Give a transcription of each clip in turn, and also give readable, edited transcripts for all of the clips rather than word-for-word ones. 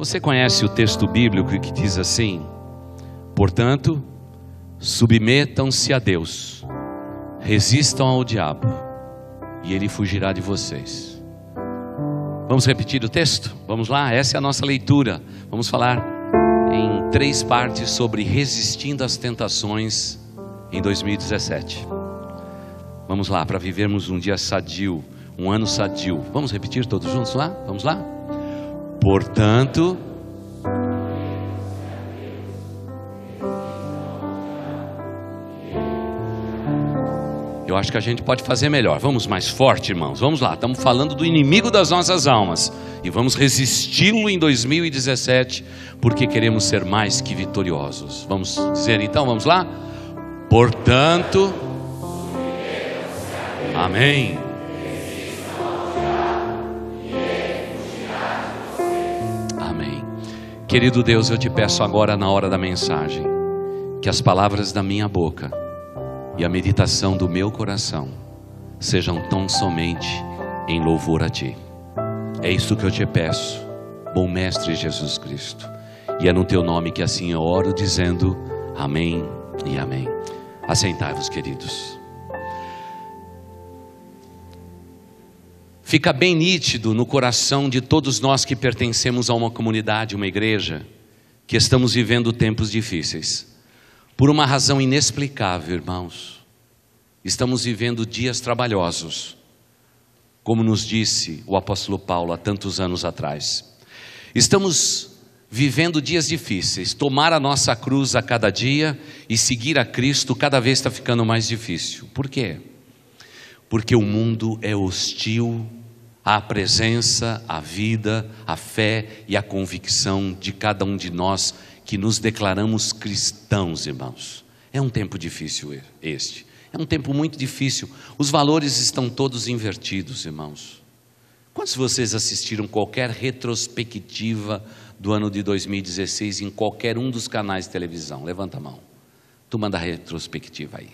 Você conhece o texto bíblico que diz assim: portanto, submetam-se a Deus, resistam ao diabo, e ele fugirá de vocês. Vamos repetir o texto? Vamos lá, essa é a nossa leitura. Vamos falar em 3 partes sobre resistindo às tentações em 2017. Vamos lá, para vivermos um dia sadio, um ano sadio. Vamos repetir todos juntos lá? Vamos lá? Portanto, eu acho que a gente pode fazer melhor. Vamos mais forte, irmãos. Vamos lá, estamos falando do inimigo das nossas almas e vamos resisti-lo em 2017, porque queremos ser mais que vitoriosos. Vamos dizer então, vamos lá? Portanto, amém. Amém. Querido Deus, eu te peço agora na hora da mensagem, que as palavras da minha boca e a meditação do meu coração sejam tão somente em louvor a Ti. É isso que eu te peço, bom Mestre Jesus Cristo. E é no Teu nome que assim eu oro, dizendo amém e amém. Assentai-vos, queridos. Fica bem nítido no coração de todos nós que pertencemos a uma comunidade, uma igreja, que estamos vivendo tempos difíceis. Por uma razão inexplicável, irmãos. Estamos vivendo dias trabalhosos, como nos disse o apóstolo Paulo há tantos anos atrás. Estamos vivendo dias difíceis. Tomar a nossa cruz a cada dia e seguir a Cristo cada vez está ficando mais difícil. Por quê? Porque o mundo é hostil à presença, à vida, à fé e à convicção de cada um de nós que nos declaramos cristãos, irmãos. É um tempo difícil este. É um tempo muito difícil. Os valores estão todos invertidos, irmãos. Quantos de vocês assistiram qualquer retrospectiva do ano de 2016 em qualquer um dos canais de televisão? Levanta a mão. Tu manda a retrospectiva aí.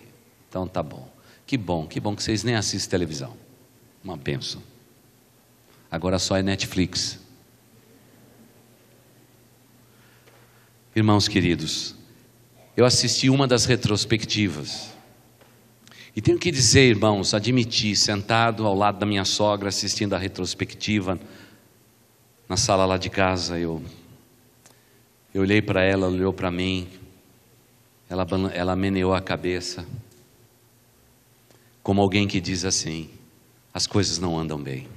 Então tá bom. Que bom que vocês nem assistem televisão. Uma bênção. Agora só é Netflix. Irmãos queridos, eu assisti uma das retrospectivas. E tenho que dizer, irmãos, admitir, sentado ao lado da minha sogra, assistindo a retrospectiva, na sala lá de casa, eu olhei para ela, olhou para mim, ela meneou a cabeça, como alguém que diz assim: as coisas não andam bem,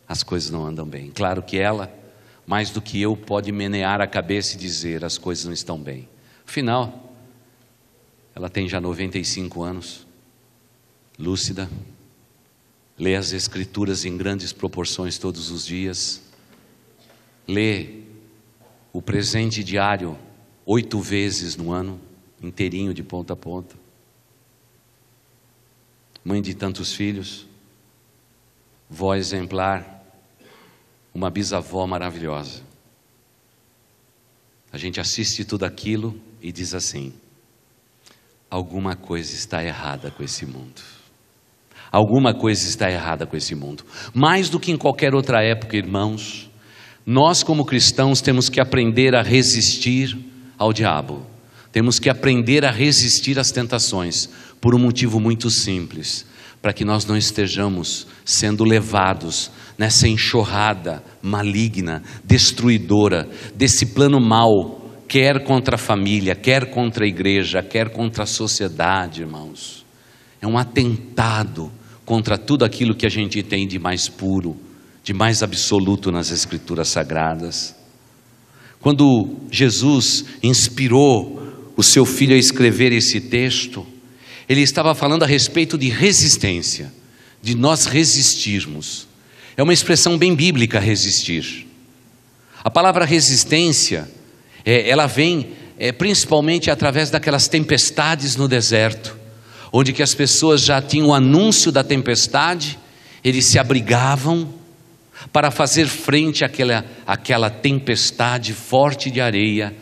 as coisas não andam bem. Claro que ela, mais do que eu, pode menear a cabeça e dizer: as coisas não estão bem. Afinal, ela tem já 95 anos, lúcida, lê as escrituras em grandes proporções todos os dias, lê o presente diário 8 vezes no ano, inteirinho de ponta a ponta. Mãe de tantos filhos, vó exemplar, uma bisavó maravilhosa. A gente assiste tudo aquilo e diz assim: alguma coisa está errada com esse mundo. Alguma coisa está errada com esse mundo. Mais do que em qualquer outra época, irmãos, nós como cristãos temos que aprender a resistir ao diabo. Temos que aprender a resistir às tentações, por um motivo muito simples: para que nós não estejamos sendo levados nessa enxurrada maligna, destruidora, desse plano mau, quer contra a família, quer contra a igreja, quer contra a sociedade, irmãos. É um atentado contra tudo aquilo que a gente tem de mais puro, de mais absoluto nas Escrituras Sagradas. Quando Jesus inspirou o seu filho a escrever esse texto, ele estava falando a respeito de resistência, de nós resistirmos. É uma expressão bem bíblica, resistir. A palavra resistência, ela vem principalmente através daquelas tempestades no deserto, onde que as pessoas já tinham o anúncio da tempestade, eles se abrigavam para fazer frente àquela tempestade forte de areia,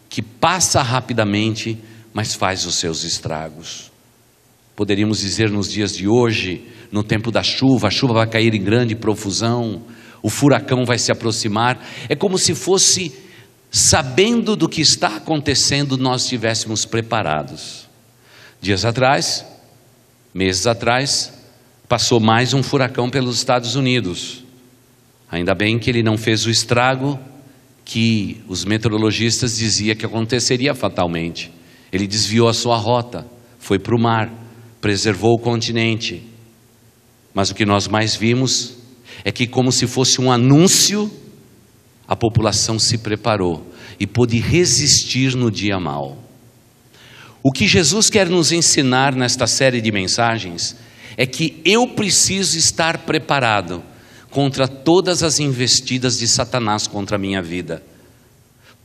que passa rapidamente, mas faz os seus estragos. Poderíamos dizer nos dias de hoje, no tempo da chuva, a chuva vai cair em grande profusão, o furacão vai se aproximar. É como se fosse, sabendo do que está acontecendo, nós estivéssemos preparados. Dias atrás, meses atrás, passou mais um furacão pelos Estados Unidos. Ainda bem que ele não fez o estrago que os meteorologistas diziam que aconteceria fatalmente. Ele desviou a sua rota, foi para o mar, preservou o continente. Mas o que nós mais vimos é que, como se fosse um anúncio, a população se preparou e pôde resistir no dia mau. O que Jesus quer nos ensinar nesta série de mensagens é que eu preciso estar preparado contra todas as investidas de Satanás contra a minha vida.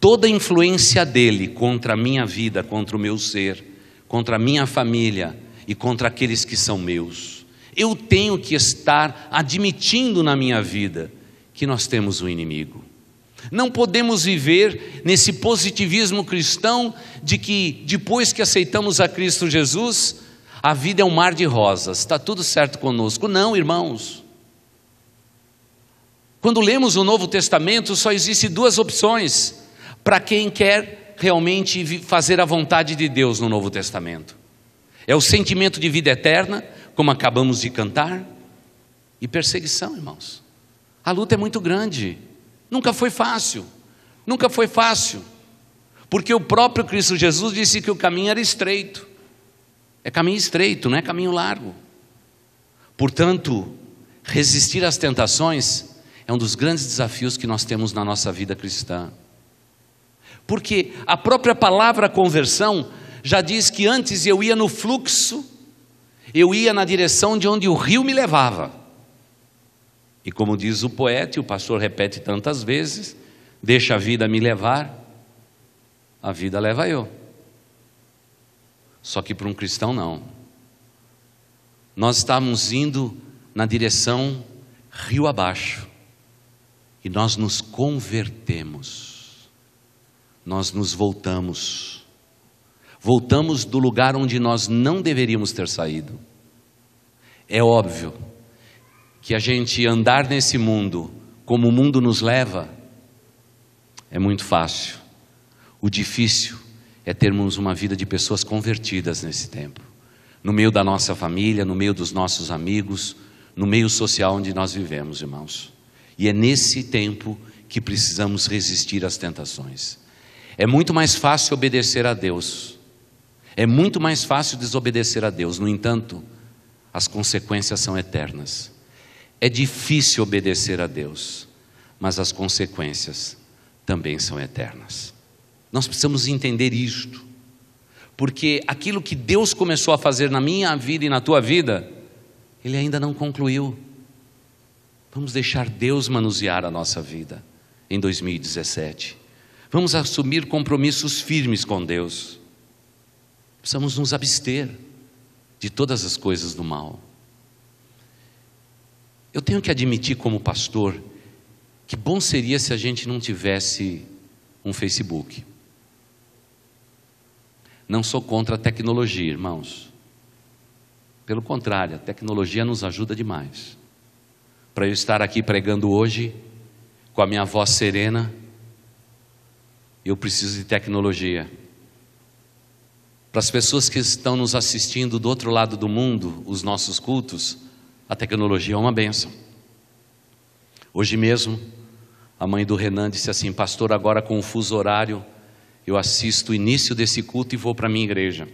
Toda a influência dele contra a minha vida, contra o meu ser, contra a minha família e contra aqueles que são meus. Eu tenho que estar admitindo na minha vida que nós temos um inimigo. Não podemos viver nesse positivismo cristão de que depois que aceitamos a Cristo Jesus, a vida é um mar de rosas, está tudo certo conosco. Não, irmãos. Quando lemos o Novo Testamento, só existem duas opções para quem quer realmente fazer a vontade de Deus no Novo Testamento. É o sentimento de vida eterna, como acabamos de cantar, e perseguição, irmãos. A luta é muito grande. Nunca foi fácil, nunca foi fácil, porque o próprio Cristo Jesus disse que o caminho era estreito. É caminho estreito, não é caminho largo. Portanto, resistir às tentações é um dos grandes desafios que nós temos na nossa vida cristã. Porque a própria palavra conversão já diz que antes eu ia no fluxo, eu ia na direção de onde o rio me levava. E como diz o poeta, e o pastor repete tantas vezes, deixa a vida me levar, a vida leva eu. Só que para um cristão não. Nós estamos indo na direção rio abaixo, e nós nos convertemos, nós nos voltamos do lugar onde nós não deveríamos ter saído. É óbvio que a gente andar nesse mundo como o mundo nos leva é muito fácil. O difícil é termos uma vida de pessoas convertidas nesse tempo, no meio da nossa família, no meio dos nossos amigos, no meio social onde nós vivemos, irmãos. E é nesse tempo que precisamos resistir às tentações. É muito mais fácil obedecer a Deus, é muito mais fácil desobedecer a Deus. No entanto, as consequências são eternas. É difícil obedecer a Deus, mas as consequências também são eternas. Nós precisamos entender isto, porque aquilo que Deus começou a fazer na minha vida e na tua vida, Ele ainda não concluiu. Vamos deixar Deus manusear a nossa vida em 2017. Vamos assumir compromissos firmes com Deus. Precisamos nos abster de todas as coisas do mal. Eu tenho que admitir como pastor, que bom seria se a gente não tivesse um Facebook. Não sou contra a tecnologia, irmãos. Pelo contrário, a tecnologia nos ajuda demais. Para eu estar aqui pregando hoje, com a minha voz serena, eu preciso de tecnologia. Para as pessoas que estão nos assistindo do outro lado do mundo, os nossos cultos, a tecnologia é uma bênção. Hoje mesmo, a mãe do Renan disse assim: pastor, agora com o fuso horário, eu assisto o início desse culto e vou para a minha igreja,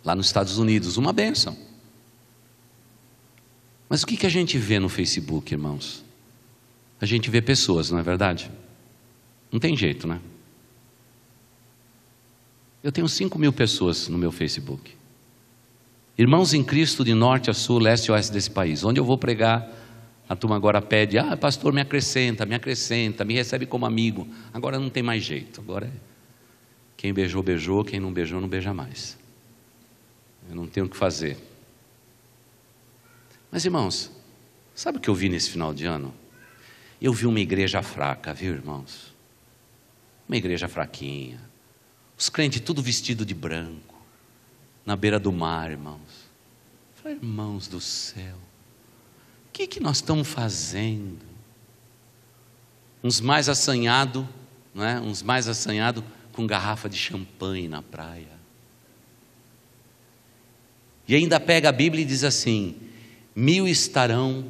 lá nos Estados Unidos. Uma bênção. Mas o que a gente vê no Facebook, irmãos? A gente vê pessoas, não é verdade? Não tem jeito, né? Eu tenho 5.000 pessoas no meu Facebook. Irmãos em Cristo de norte a sul, leste e oeste desse país. Onde eu vou pregar, a turma agora pede: pastor, me acrescenta, me recebe como amigo. Agora não tem mais jeito. Agora quem beijou, beijou, quem não beijou, não beija mais. Eu não tenho o que fazer. Mas irmãos, sabe o que eu vi nesse final de ano? Eu vi uma igreja fraca, viu, irmãos? Uma igreja fraquinha. Os crentes tudo vestido de branco, na beira do mar, irmãos. Eu falei: irmãos do céu, o que nós estamos fazendo? uns mais assanhados, não é? Uns mais assanhados com garrafa de champanhe na praia. E ainda pega a Bíblia e diz assim: 1000 estarão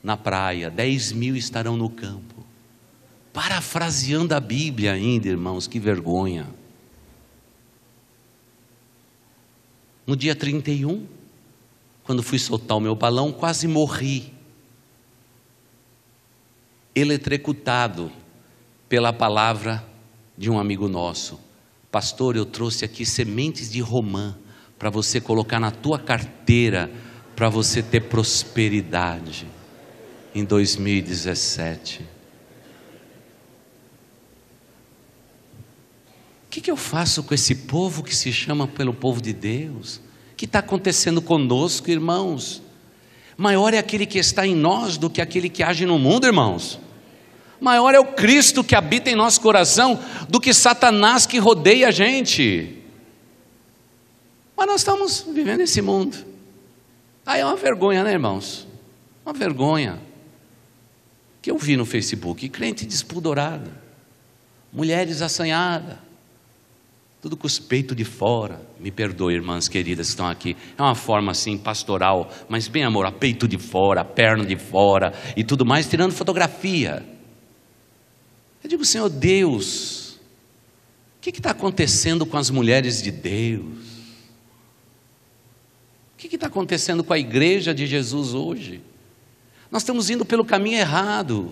na praia, 10.000 estarão no campo. Parafraseando a Bíblia ainda, irmãos, que vergonha. No dia 31, quando fui soltar o meu balão, quase morri, eletrocutado pela palavra de um amigo nosso. Pastor, eu trouxe aqui sementes de romã para você colocar na tua carteira, para você ter prosperidade em 2017. O que eu faço com esse povo que se chama pelo povo de Deus? O que está acontecendo conosco, irmãos? Maior é aquele que está em nós do que aquele que age no mundo, irmãos. Maior é o Cristo que habita em nosso coração do que Satanás que rodeia a gente. Mas nós estamos vivendo nesse mundo. Aí é uma vergonha, né, irmãos? Uma vergonha. Que eu vi no Facebook, crente despudorada, mulheres assanhadas, tudo com os peitos de fora. Me perdoe, irmãs queridas que estão aqui, é uma forma assim pastoral, mas bem amor, peito de fora, perna de fora e tudo mais, tirando fotografia. Eu digo, Senhor Deus, o que está acontecendo com as mulheres de Deus? O que está acontecendo com a igreja de Jesus hoje? Nós estamos indo pelo caminho errado.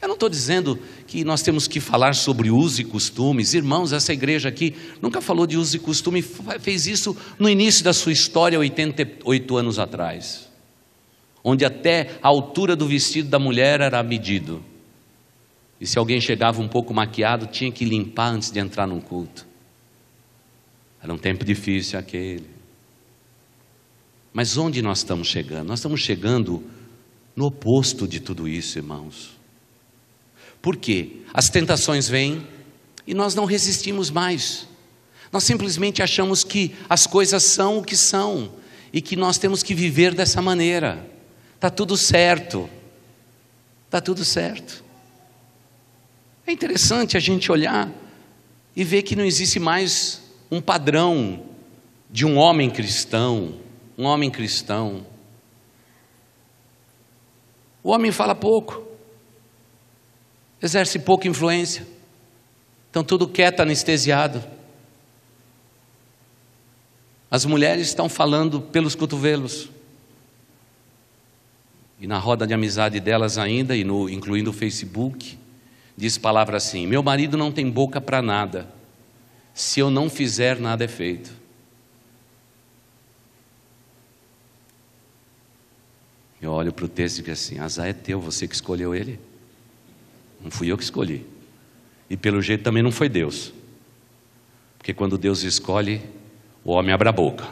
Eu não estou dizendo que nós temos que falar sobre uso e costumes. Irmãos, essa igreja aqui nunca falou de uso e costume, fez isso no início da sua história, 88 anos atrás, onde até a altura do vestido da mulher era medido, e se alguém chegava um pouco maquiado, tinha que limpar antes de entrar num culto. Era um tempo difícil aquele. Mas onde nós estamos chegando? Nós estamos chegando no oposto de tudo isso, irmãos. Por quê? As tentações vêm e nós não resistimos mais. Nós simplesmente achamos que as coisas são o que são e que nós temos que viver dessa maneira. Está tudo certo. Está tudo certo. É interessante a gente olhar e ver que não existe mais um padrão de um homem cristão. Um homem cristão. O homem fala pouco, exerce pouca influência, estão tudo quieto, anestesiado. As mulheres estão falando pelos cotovelos, e na roda de amizade delas ainda, incluindo o Facebook, diz palavra assim: meu marido não tem boca para nada, se eu não fizer nada é feito. Eu olho para o texto e digo assim: azar é teu, você que escolheu ele. Não fui eu que escolhi. E pelo jeito também não foi Deus. Porque quando Deus escolhe, o homem abre a boca.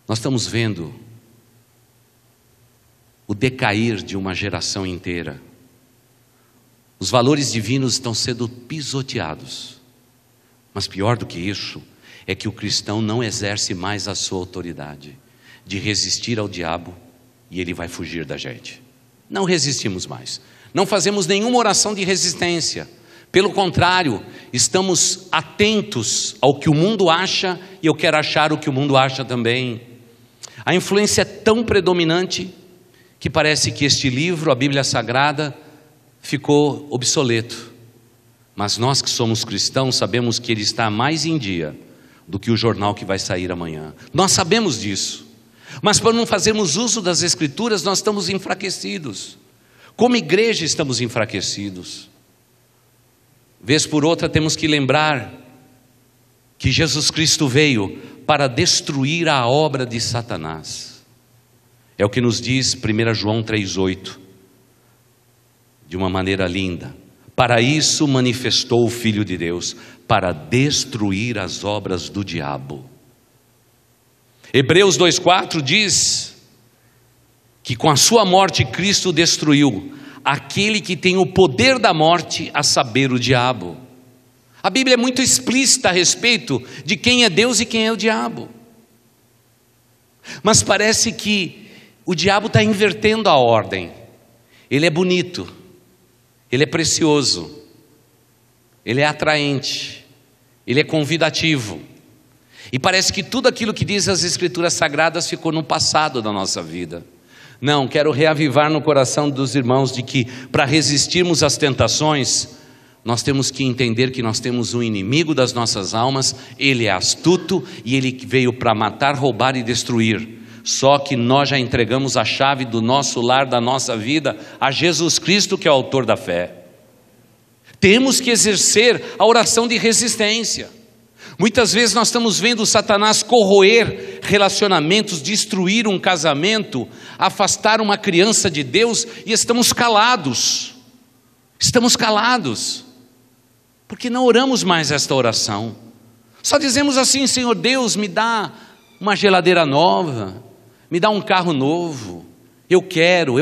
Nós estamos vendo o decair de uma geração inteira. Os valores divinos estão sendo pisoteados. Mas pior do que isso, é que o cristão não exerce mais a sua autoridade de resistir ao diabo e ele vai fugir da gente. Não resistimos mais, não fazemos nenhuma oração de resistência, pelo contrário, estamos atentos ao que o mundo acha e eu quero achar o que o mundo acha também. A influência é tão predominante que parece que este livro, a Bíblia Sagrada, ficou obsoleto, mas nós que somos cristãos sabemos que ele está mais em dia do que o jornal que vai sair amanhã. Nós sabemos disso, mas por não fazermos uso das Escrituras, nós estamos enfraquecidos. Como igreja estamos enfraquecidos. Vez por outra temos que lembrar que Jesus Cristo veio para destruir a obra de Satanás. É o que nos diz 1 João 3,8, de uma maneira linda. Para isso manifestou o Filho de Deus, para destruir as obras do diabo. Hebreus 2,4 diz que com a sua morte Cristo destruiu aquele que tem o poder da morte, a saber, o diabo. A Bíblia é muito explícita a respeito de quem é Deus e quem é o diabo. Mas parece que O diabo está invertendo a ordem. Ele é bonito, ele é precioso, ele é atraente, ele é convidativo. E parece que tudo aquilo que diz as Escrituras Sagradas ficou no passado da nossa vida. Não, quero reavivar no coração dos irmãos de que para resistirmos às tentações, nós temos que entender que nós temos um inimigo das nossas almas. Ele é astuto e ele veio para matar, roubar e destruir. Só que nós já entregamos a chave do nosso lar, da nossa vida, a Jesus Cristo, que é o autor da fé. Temos que exercer a oração de resistência. Muitas vezes nós estamos vendo Satanás corroer relacionamentos, destruir um casamento, afastar uma criança de Deus, e estamos calados. Estamos calados, porque não oramos mais esta oração. Só dizemos assim: Senhor Deus, me dá uma geladeira nova, me dá um carro novo, eu quero.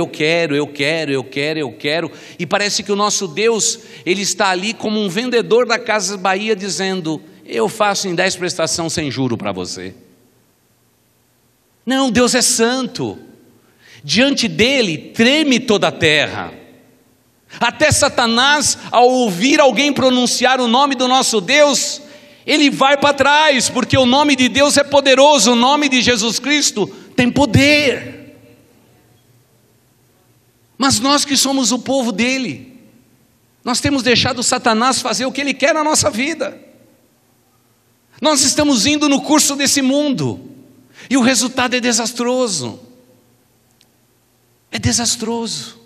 E parece que o nosso Deus, Ele está ali como um vendedor da Casas Bahia dizendo: eu faço em 10 prestação sem juro para você. Não, Deus é santo. Diante dele treme toda a terra. Até Satanás, ao ouvir alguém pronunciar o nome do nosso Deus, ele vai para trás, porque o nome de Deus é poderoso, o nome de Jesus Cristo tem poder. Mas nós que somos o povo dele, nós temos deixado Satanás fazer o que ele quer na nossa vida. Nós estamos indo no curso desse mundo, e o resultado é desastroso. É desastroso.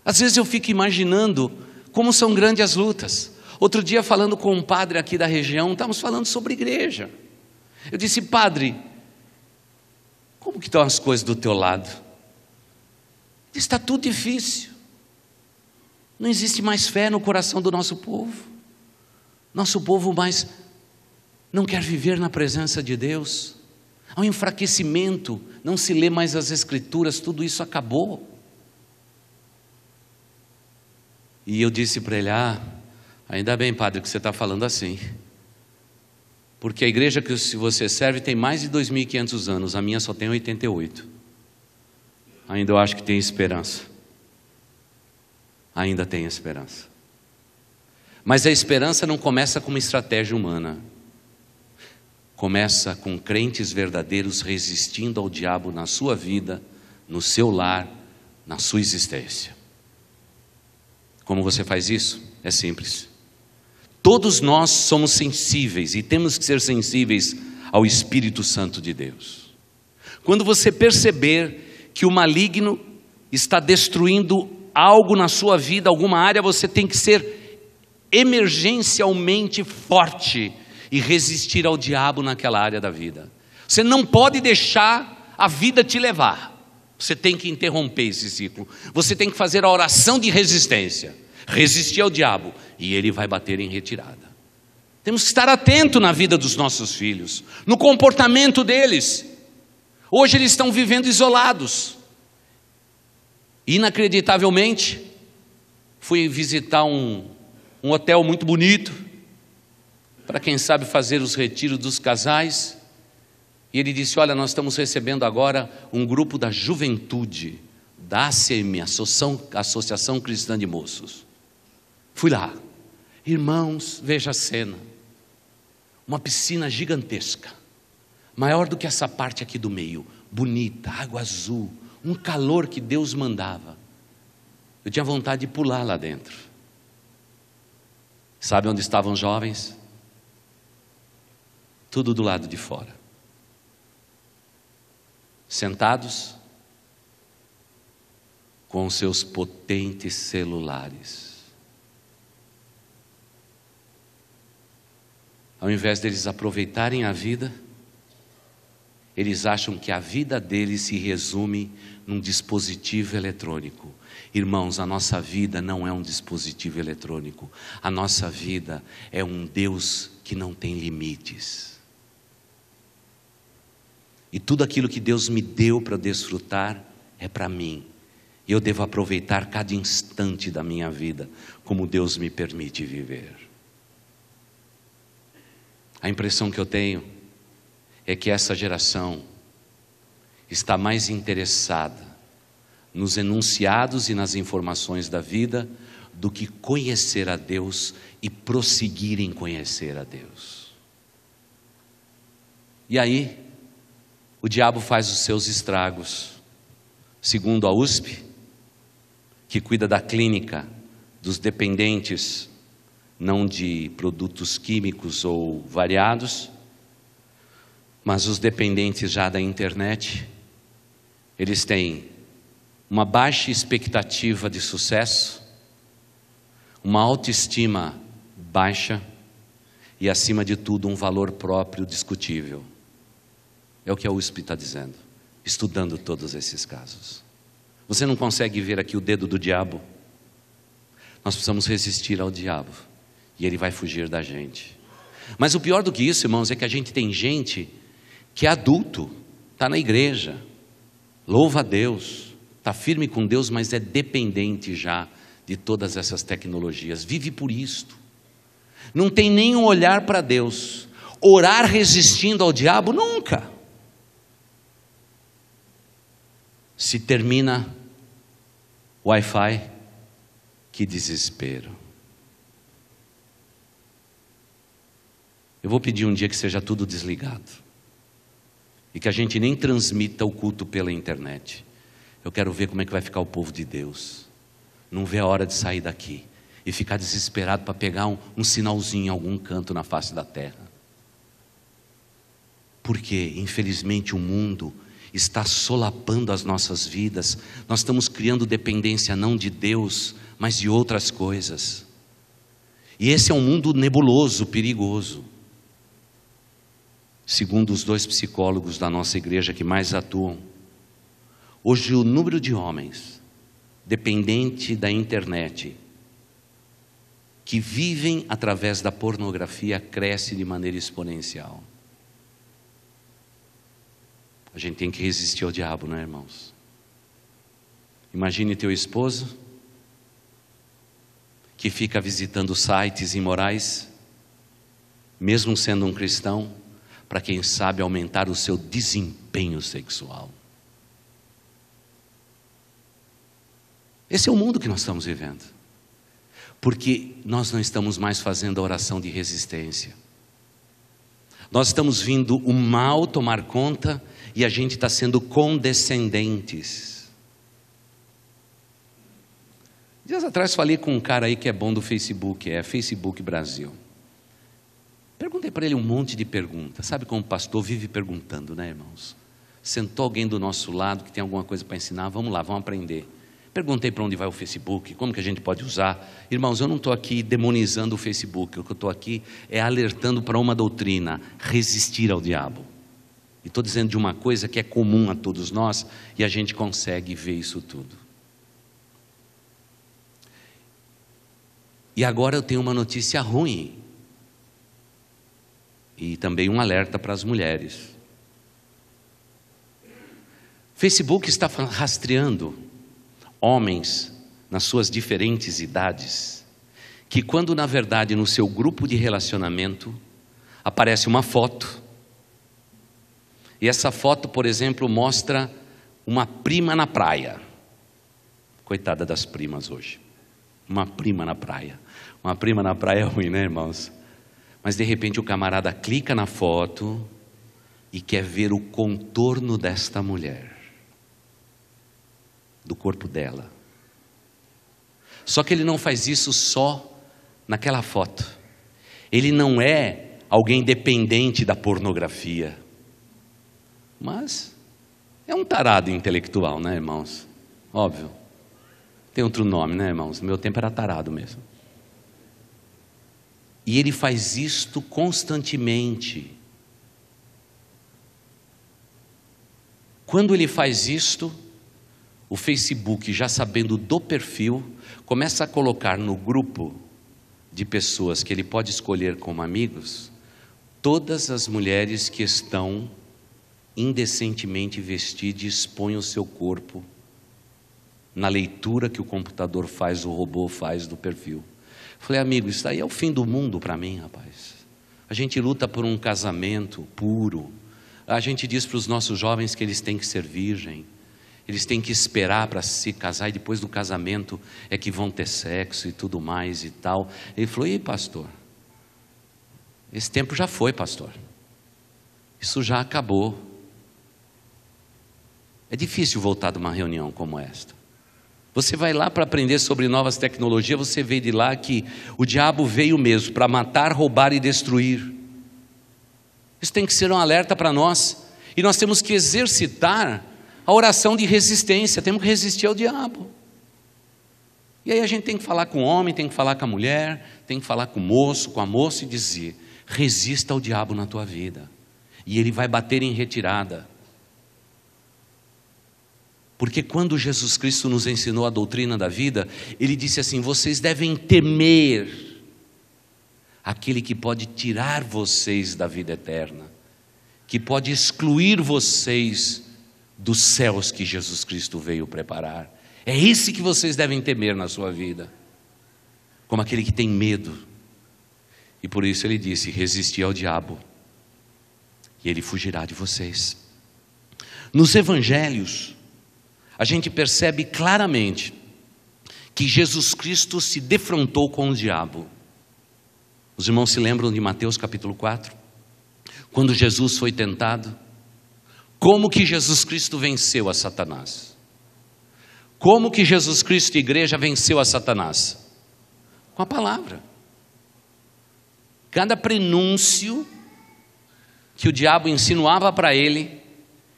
Às vezes eu fico imaginando como são grandes as lutas. Outro dia, falando com um padre aqui da região, estávamos falando sobre igreja. Eu disse: padre, como que estão as coisas do teu lado? Ele disse: está tudo difícil. Não existe mais fé no coração do nosso povo. Nosso povo mais não quer viver na presença de Deus. Há um enfraquecimento, não se lê mais as Escrituras, tudo isso acabou. E eu disse para ele: ainda bem, padre, que você está falando assim, porque a igreja que você serve tem mais de 2.500 anos, a minha só tem 88. Ainda eu acho que tem esperança. Ainda tem esperança. Mas a esperança não começa com uma estratégia humana. Começa com crentes verdadeiros resistindo ao diabo na sua vida, no seu lar, na sua existência. Como você faz isso? É simples. Todos nós somos sensíveis e temos que ser sensíveis ao Espírito Santo de Deus. Quando você perceber que o maligno está destruindo algo na sua vida, alguma área, você tem que ser emergencialmente forte e resistir ao diabo naquela área da vida. Você não pode deixar a vida te levar. Você tem que interromper esse ciclo. Você tem que fazer a oração de resistência, resistir ao diabo, e ele vai bater em retirada. Temos que estar atento na vida dos nossos filhos, no comportamento deles. Hoje eles estão vivendo isolados. Inacreditavelmente, fui visitar um hotel muito bonito, para quem sabe fazer os retiros dos casais, e ele disse: olha, nós estamos recebendo agora um grupo da juventude, da ACM, Associação Cristã de Moços. Fui lá, irmãos, veja a cena, uma piscina gigantesca, maior do que essa parte aqui do meio, bonita, água azul, um calor que Deus mandava. Eu tinha vontade de pular lá dentro. Sabe onde estavam os jovens? Tudo do lado de fora, sentados com seus potentes celulares. Ao invés deles aproveitarem a vida, eles acham que a vida deles se resume num dispositivo eletrônico. Irmãos, a nossa vida não é um dispositivo eletrônico. A nossa vida é um Deus que não tem limites. E tudo aquilo que Deus me deu para desfrutar é para mim. E eu devo aproveitar cada instante da minha vida como Deus me permite viver. A impressão que eu tenho é que essa geração está mais interessada nos enunciados e nas informações da vida do que conhecer a Deus e prosseguir em conhecer a Deus. E aí, o diabo faz os seus estragos. Segundo a USP, que cuida da clínica dos dependentes, não de produtos químicos ou variados, mas os dependentes já da internet, eles têm uma baixa expectativa de sucesso, uma autoestima baixa e, acima de tudo, um valor próprio discutível. É o que a USP está dizendo, estudando todos esses casos. Você não consegue ver aqui o dedo do diabo? Nós precisamos resistir ao diabo e ele vai fugir da gente. Mas o pior do que isso, irmãos, é que a gente tem gente que é adulto, está na igreja, louva a Deus, está firme com Deus, mas é dependente já de todas essas tecnologias, vive por isto, não tem nenhum olhar para Deus, orar resistindo ao diabo, nunca. Se termina o Wi-Fi, que desespero. Eu vou pedir um dia que seja tudo desligado, e que a gente nem transmita o culto pela internet. Eu quero ver como é que vai ficar o povo de Deus. Não vê a hora de sair daqui e ficar desesperado para pegar um sinalzinho em algum canto na face da terra. Porque, infelizmente, o mundo está solapando as nossas vidas. Nós estamos criando dependência não de Deus, mas de outras coisas. E esse é um mundo nebuloso, perigoso. Segundo os 2 psicólogos da nossa igreja que mais atuam, hoje o número de homens dependente da internet que vivem através da pornografia cresce de maneira exponencial. A gente tem que resistir ao diabo, não é, irmãos? Imagine teu esposo que fica visitando sites imorais, mesmo sendo um cristão, para quem sabe aumentar o seu desempenho sexual. Esse é o mundo que nós estamos vivendo, porque nós não estamos mais fazendo a oração de resistência. Nós estamos vindo o mal tomar conta e a gente está sendo condescendentes. Dias atrás falei com um cara aí que é bom do Facebook, Facebook Brasil. Perguntei para ele um monte de perguntas. Sabe como o pastor vive perguntando, né, irmãos? Sentou alguém do nosso lado que tem alguma coisa para ensinar, vamos lá, vamos aprender. Perguntei para onde vai o Facebook, como que a gente pode usar. Irmãos, eu não estou aqui demonizando o Facebook, o que eu estou aqui é alertando para uma doutrina, resistir ao diabo. E estou dizendo de uma coisa que é comum a todos nós e a gente consegue ver isso tudo. E agora eu tenho uma notícia ruim. E também um alerta para as mulheres. Facebook está rastreando homens nas suas diferentes idades, que quando na verdade no seu grupo de relacionamento aparece uma foto, e essa foto, por exemplo, mostra uma prima na praia. Coitada das primas hoje. Uma prima na praia. Uma prima na praia é ruim, né, irmãos? Mas de repente o camarada clica na foto e quer ver o contorno desta mulher, do corpo dela. Só que ele não faz isso só naquela foto. Ele não é alguém dependente da pornografia, mas é um tarado intelectual, né, irmãos? Óbvio. Tem outro nome, né, irmãos? No meu tempo era tarado mesmo. E ele faz isto constantemente. Quando ele faz isto, o Facebook, já sabendo do perfil, começa a colocar no grupo de pessoas que ele pode escolher como amigos, todas as mulheres que estão indecentemente vestidas e expõem o seu corpo na leitura que o computador faz, o robô faz do perfil. Falei, amigo, isso aí é o fim do mundo para mim, rapaz. A gente luta por um casamento puro, A gente diz para os nossos jovens que eles têm que ser virgem, eles têm que esperar para se casar, e depois do casamento é que vão ter sexo e tudo mais e tal. Ele falou: "E pastor, esse tempo já foi, pastor, isso já acabou. É difícil voltar de uma reunião como esta. Você vai lá para aprender sobre novas tecnologias, você vê de lá que o diabo veio mesmo para matar, roubar e destruir. Isso tem que ser um alerta para nós, e nós temos que exercitar a oração de resistência, temos que resistir ao diabo. E aí a gente tem que falar com o homem, tem que falar com a mulher, tem que falar com o moço, com a moça, e dizer: resista ao diabo na tua vida, e ele vai bater em retirada. Porque quando Jesus Cristo nos ensinou a doutrina da vida, Ele disse assim: vocês devem temer aquele que pode tirar vocês da vida eterna, que pode excluir vocês dos céus que Jesus Cristo veio preparar. É esse que vocês devem temer na sua vida, como aquele que tem medo. E por isso Ele disse: resisti ao diabo, e ele fugirá de vocês. Nos evangelhos, a gente percebe claramente que Jesus Cristo se defrontou com o diabo. Os irmãos se lembram de Mateus capítulo 4? Quando Jesus foi tentado, como que Jesus Cristo venceu a Satanás? Como que Jesus Cristo, igreja, venceu a Satanás? Com a palavra. Cada prenúncio que o diabo insinuava para ele,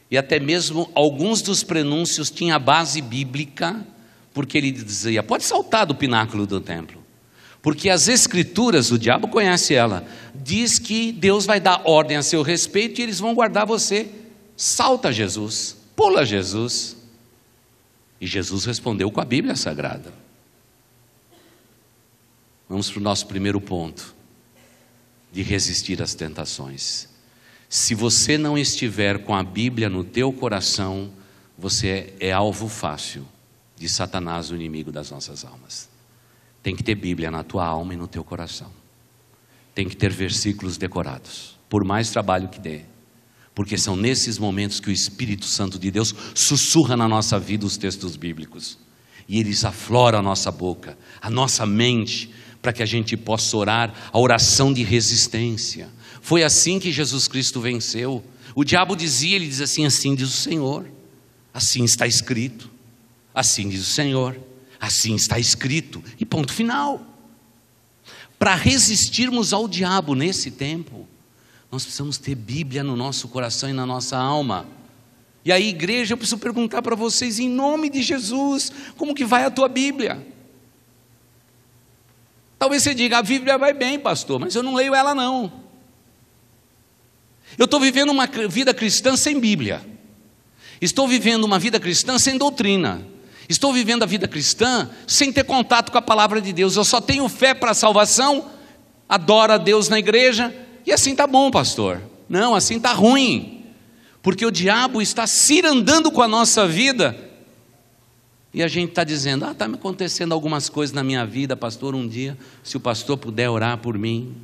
e até mesmo alguns dos prenúncios tinham base bíblica, porque ele dizia: pode saltar do pináculo do templo, porque as escrituras, o diabo conhece ela, diz que Deus vai dar ordem a seu respeito e eles vão guardar você. Salta Jesus, pula Jesus. E Jesus respondeu com a Bíblia Sagrada. Vamos para o nosso primeiro ponto, de resistir às tentações. Se você não estiver com a Bíblia no teu coração, você é alvo fácil de Satanás, o inimigo das nossas almas. Tem que ter Bíblia na tua alma e no teu coração. Tem que ter versículos decorados, por mais trabalho que dê, porque são nesses momentos que o Espírito Santo de Deus sussurra na nossa vida os textos bíblicos, e eles afloram a nossa boca, a nossa mente, para que a gente possa orar a oração de resistência. Foi assim que Jesus Cristo venceu. O diabo dizia, ele diz assim: assim diz o Senhor, assim está escrito, assim diz o Senhor, assim está escrito, e ponto final. Para resistirmos ao diabo nesse tempo, nós precisamos ter Bíblia no nosso coração e na nossa alma. E aí, igreja, eu preciso perguntar para vocês, em nome de Jesus, como que vai a tua Bíblia? Talvez você diga: a Bíblia vai bem, pastor, mas eu não leio ela não. Eu estou vivendo uma vida cristã sem Bíblia. Estou vivendo uma vida cristã sem doutrina. Estou vivendo a vida cristã sem ter contato com a palavra de Deus. Eu só tenho fé para a salvação, adoro a Deus na igreja, e assim está bom, pastor. Não, assim está ruim, porque o diabo está cirandando com a nossa vida, e a gente está dizendo: está me acontecendo algumas coisas na minha vida, pastor, um dia, se o pastor puder orar por mim.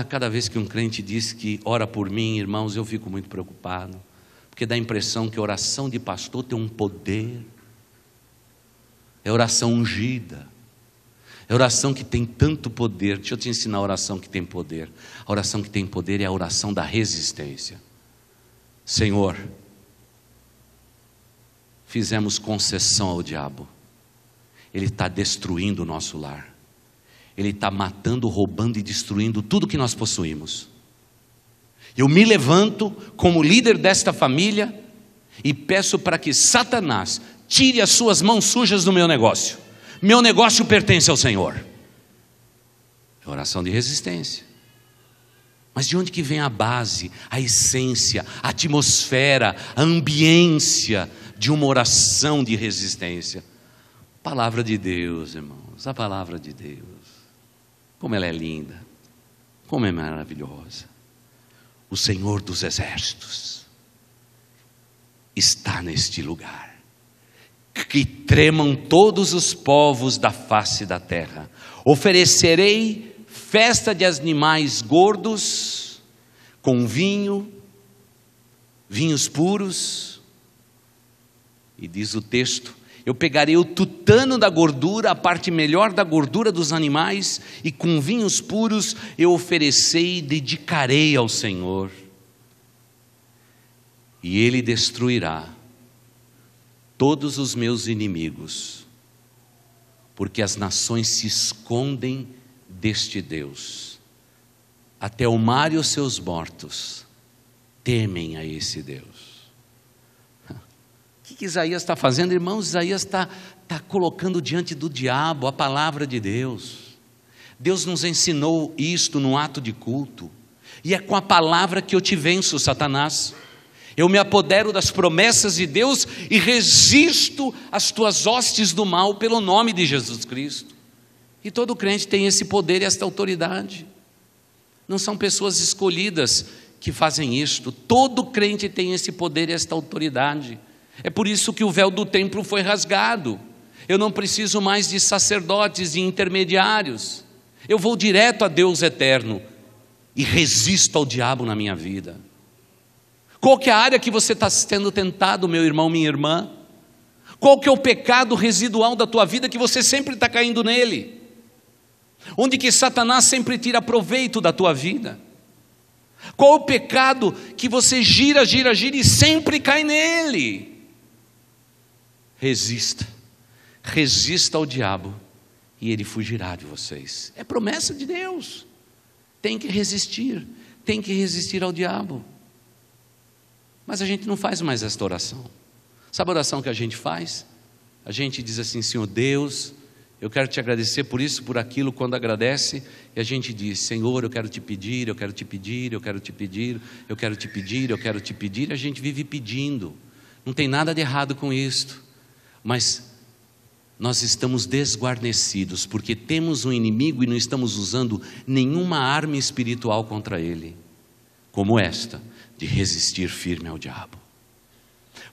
Cada vez que um crente diz que ora por mim, irmãos, eu fico muito preocupado, porque dá a impressão que a oração de pastor tem um poder. É oração ungida, é oração que tem tanto poder. Deixa eu te ensinar a oração que tem poder. A oração que tem poder é a oração da resistência. Senhor, fizemos concessão ao diabo, ele está destruindo o nosso lar, ele está matando, roubando e destruindo tudo que nós possuímos. Eu me levanto como líder desta família e peço para que Satanás tire as suas mãos sujas do meu negócio. Meu negócio pertence ao Senhor. É oração de resistência. Mas de onde que vem a base, a essência, a atmosfera, a ambiência de uma oração de resistência? Palavra de Deus, irmãos, a palavra de Deus. Como ela é linda, como é maravilhosa. O Senhor dos exércitos está neste lugar. Que tremam todos os povos da face da terra. Oferecerei festa de animais gordos, com vinho vinhos puros, e diz o texto, eu pegarei o tutano da gordura, a parte melhor da gordura dos animais, e com vinhos puros eu oferecerei e dedicarei ao Senhor. E Ele destruirá todos os meus inimigos, porque as nações se escondem deste Deus. Até o mar e os seus mortos temem a esse Deus. O que Isaías está fazendo, irmãos? Isaías está colocando diante do diabo a palavra de Deus. Deus nos ensinou isto no ato de culto. E é com a palavra que eu te venço, Satanás. Eu me apodero das promessas de Deus e resisto às tuas hostes do mal pelo nome de Jesus Cristo. E todo crente tem esse poder e esta autoridade. Não são pessoas escolhidas que fazem isto. Todo crente tem esse poder e esta autoridade. É por isso que o véu do templo foi rasgado. Eu não preciso mais de sacerdotes e intermediários. Eu vou direto a Deus eterno e resisto ao diabo na minha vida. Qual que é a área que você está sendo tentado, meu irmão, minha irmã? Qual que é o pecado residual da tua vida que você sempre está caindo nele? Onde que Satanás sempre tira proveito da tua vida? Qual o pecado que você gira e sempre cai nele? Resista ao diabo e ele fugirá de vocês. É promessa de Deus. Tem que resistir ao diabo. Mas a gente não faz mais esta oração. Sabe a oração que a gente faz? A gente diz assim, Senhor Deus, eu quero te agradecer por isso, por aquilo. Quando agradece, e a gente diz, Senhor, eu quero te pedir, eu quero te pedir, eu quero te pedir, eu quero te pedir, eu quero te pedir. A gente vive pedindo. Não tem nada de errado com isto. Mas nós estamos desguarnecidos, porque temos um inimigo e não estamos usando nenhuma arma espiritual contra ele, como esta, de resistir firme ao diabo.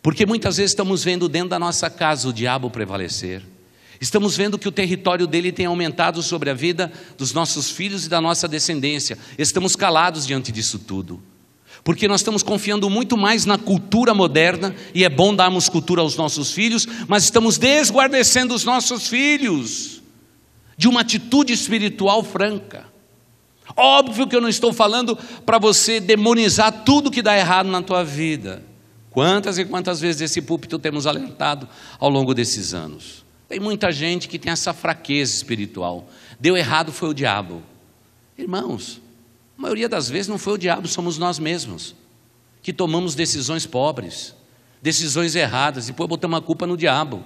Porque muitas vezes estamos vendo dentro da nossa casa o diabo prevalecer. Estamos vendo que o território dele tem aumentado sobre a vida dos nossos filhos e da nossa descendência. Estamos calados diante disso tudo. Porque nós estamos confiando muito mais na cultura moderna, e é bom darmos cultura aos nossos filhos, mas estamos desguarnecendo os nossos filhos de uma atitude espiritual franca. Óbvio que eu não estou falando para você demonizar tudo que dá errado na tua vida. Quantas e quantas vezes esse púlpito temos alertado ao longo desses anos. Tem muita gente que tem essa fraqueza espiritual. Deu errado foi o diabo. Irmãos, a maioria das vezes não foi o diabo, somos nós mesmos, que tomamos decisões pobres, decisões erradas, e depois botamos a culpa no diabo.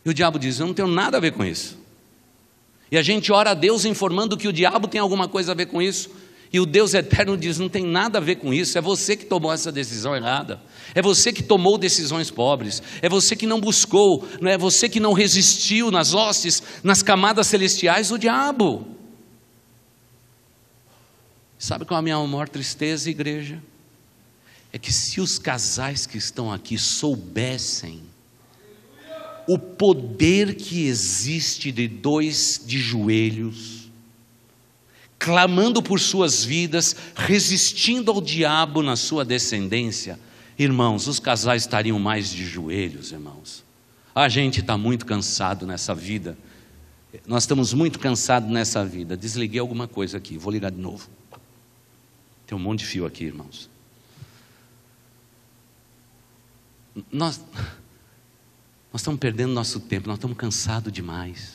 E o diabo diz, eu não tenho nada a ver com isso. E a gente ora a Deus informando que o diabo tem alguma coisa a ver com isso, e o Deus eterno diz, não tem nada a ver com isso, é você que tomou essa decisão errada, é você que tomou decisões pobres, é você que não buscou, não é você que não resistiu nas hostes, nas camadas celestiais do diabo. Sabe qual é a minha maior tristeza, igreja? É que se os casais que estão aqui soubessem o poder que existe de dois de joelhos, clamando por suas vidas, resistindo ao diabo na sua descendência, irmãos, os casais estariam mais de joelhos, irmãos. A gente está muito cansado nessa vida, nós estamos muito cansados nessa vida. Desliguei alguma coisa aqui, vou ligar de novo. Tem um monte de fio aqui, irmãos. Nós estamos perdendo nosso tempo, nós estamos cansados demais.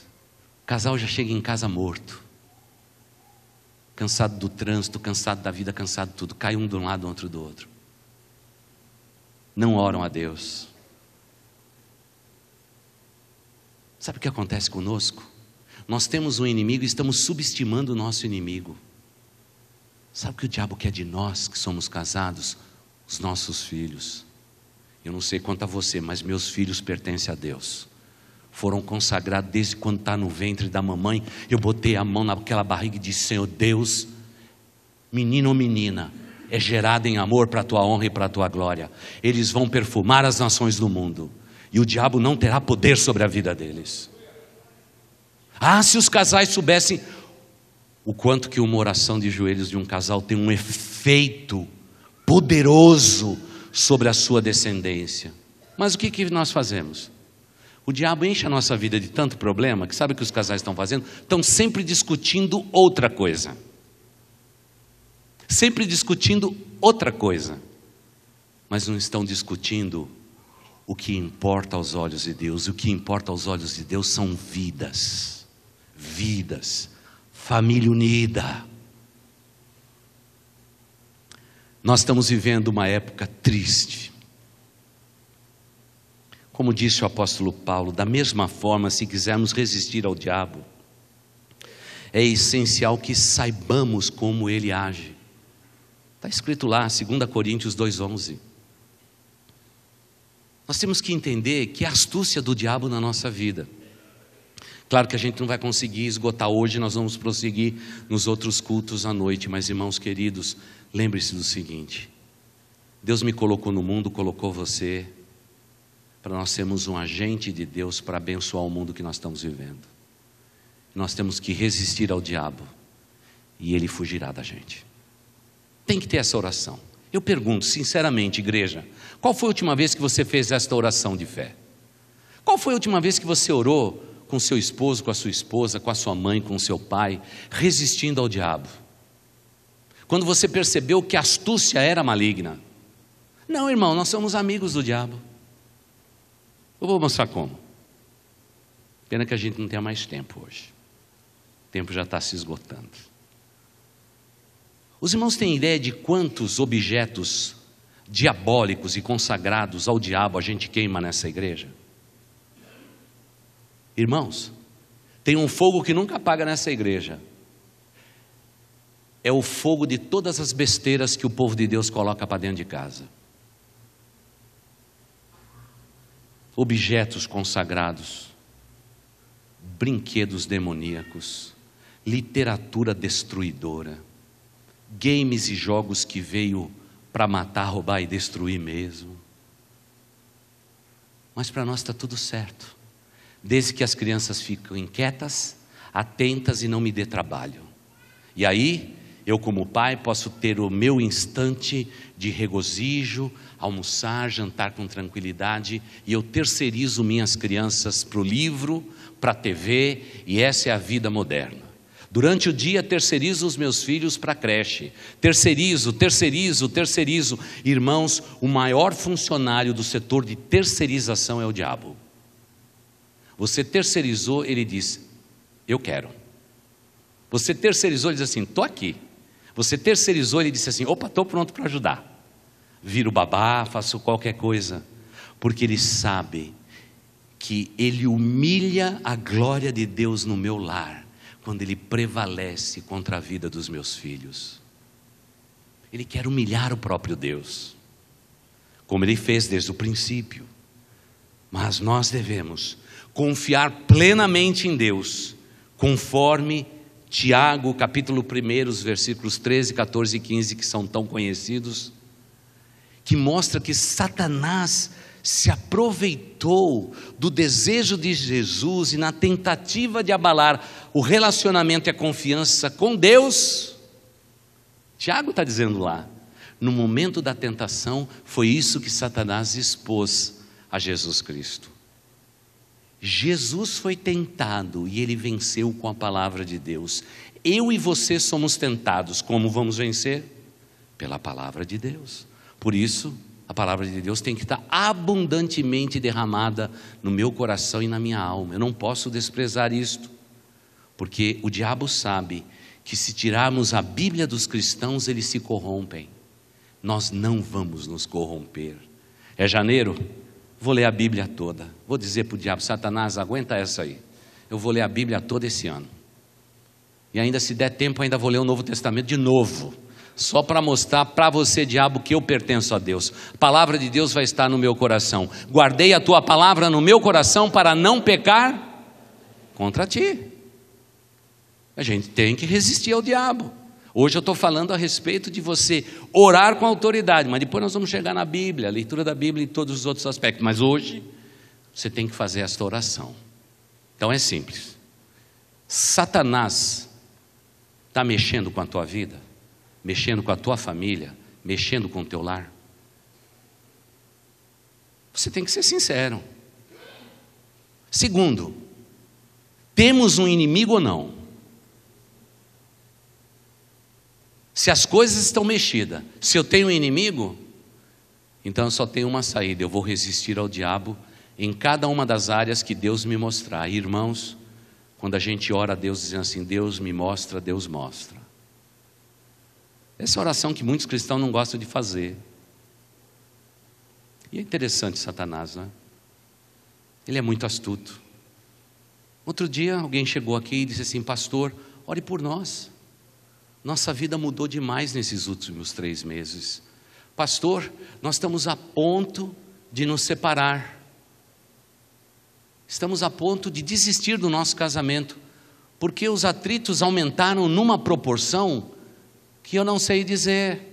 O casal já chega em casa morto, cansado do trânsito, cansado da vida, cansado de tudo. Cai um de um lado, outro do outro. Não oram a Deus. Sabe o que acontece conosco? Nós temos um inimigo e estamos subestimando o nosso inimigo. Sabe o que o diabo quer de nós que somos casados? Os nossos filhos. Eu não sei quanto a você, mas meus filhos pertencem a Deus. Foram consagrados desde quando está no ventre da mamãe. Eu botei a mão naquela barriga e disse, Senhor Deus, menino ou menina, é gerado em amor para a tua honra e para a tua glória. Eles vão perfumar as nações do mundo. E o diabo não terá poder sobre a vida deles. Ah, se os casais soubessem o quanto que uma oração de joelhos de um casal tem um efeito poderoso sobre a sua descendência. Mas o que nós fazemos? O diabo enche a nossa vida de tanto problema, que sabe o que os casais estão fazendo? Estão sempre discutindo outra coisa. Sempre discutindo outra coisa. Mas não estão discutindo o que importa aos olhos de Deus. E o que importa aos olhos de Deus são vidas. Vidas. Família unida. Nós estamos vivendo uma época triste. Como disse o apóstolo Paulo, da mesma forma, se quisermos resistir ao diabo, é essencial que saibamos como ele age. Está escrito lá, 2 Coríntios 2,11. Nós temos que entender que a astúcia do diabo na nossa vida. Claro que a gente não vai conseguir esgotar hoje, nós vamos prosseguir nos outros cultos à noite. Mas, irmãos queridos, lembre-se do seguinte: Deus me colocou no mundo, colocou você, para nós sermos um agente de Deus para abençoar o mundo que nós estamos vivendo. Nós temos que resistir ao diabo e ele fugirá da gente. Tem que ter essa oração. Eu pergunto sinceramente, igreja, qual foi a última vez que você fez esta oração de fé? Qual foi a última vez que você orou com seu esposo, com a sua esposa, com a sua mãe, com o seu pai, resistindo ao diabo? Quando você percebeu que a astúcia era maligna? Não, irmão, nós somos amigos do diabo. Eu vou mostrar como. Pena que a gente não tenha mais tempo hoje. O tempo já está se esgotando. Os irmãos têm ideia de quantos objetos diabólicos e consagrados ao diabo a gente queima nessa igreja? Irmãos, tem um fogo que nunca apaga nessa igreja. É o fogo de todas as besteiras que o povo de Deus coloca para dentro de casa. Objetos consagrados, brinquedos demoníacos, literatura destruidora, games e jogos que veio para matar, roubar e destruir mesmo. Mas para nós está tudo certo, desde que as crianças fiquem quietas, atentas e não me dê trabalho. E aí, eu como pai posso ter o meu instante de regozijo, almoçar, jantar com tranquilidade, e eu terceirizo minhas crianças para o livro, para a TV, e essa é a vida moderna. Durante o dia terceirizo os meus filhos para a creche, terceirizo. Irmãos, o maior funcionário do setor de terceirização é o diabo. Você terceirizou, ele diz, eu quero. Você terceirizou, ele diz assim, estou aqui. Você terceirizou, ele disse assim, opa, estou pronto para ajudar. Viro babá, faço qualquer coisa, porque ele sabe que ele humilha a glória de Deus no meu lar, quando ele prevalece contra a vida dos meus filhos. Ele quer humilhar o próprio Deus, como ele fez desde o princípio. Mas nós devemos confiar plenamente em Deus, conforme Tiago, capítulo 1, os versículos 13, 14 e 15, que são tão conhecidos, que mostra que Satanás se aproveitou do desejo de Jesus e na tentativa de abalar o relacionamento e a confiança com Deus. Tiago está dizendo lá, no momento da tentação, foi isso que Satanás expôs a Jesus Cristo. Jesus foi tentado e ele venceu com a palavra de Deus. Eu e você somos tentados. Como vamos vencer? Pela palavra de Deus. Por isso, a palavra de Deus tem que estar abundantemente derramada no meu coração e na minha alma. Eu não posso desprezar isto, porque o diabo sabe que se tirarmos a Bíblia dos cristãos, eles se corrompem. Nós não vamos nos corromper. É janeiro? Vou ler a Bíblia toda. Vou dizer para o diabo, Satanás, aguenta essa aí. Eu vou ler a Bíblia toda esse ano. E ainda se der tempo, ainda vou ler o Novo Testamento de novo. Só para mostrar para você, diabo, que eu pertenço a Deus. A palavra de Deus vai estar no meu coração. Guardei a tua palavra no meu coração para não pecar contra ti. A gente tem que resistir ao diabo. Hoje eu estou falando a respeito de você orar com autoridade, mas depois nós vamos chegar na Bíblia, a leitura da Bíblia e todos os outros aspectos. Mas hoje você tem que fazer esta oração. Então é simples. Satanás está mexendo com a tua vida, mexendo com a tua família, mexendo com o teu lar. Você tem que ser sincero. Segundo, temos um inimigo ou não? Se as coisas estão mexidas, se eu tenho um inimigo, então eu só tenho uma saída: eu vou resistir ao diabo em cada uma das áreas que Deus me mostrar. E, irmãos, quando a gente ora a Deus dizendo assim, Deus me mostra, Deus mostra. Essa oração que muitos cristãos não gostam de fazer. E é interessante Satanás, né? Ele é muito astuto. Outro dia alguém chegou aqui e disse assim, pastor, ore por nós. Nossa vida mudou demais nesses últimos 3 meses. Pastor, nós estamos a ponto de nos separar. Estamos a ponto de desistir do nosso casamento, porque os atritos aumentaram numa proporção que eu não sei dizer.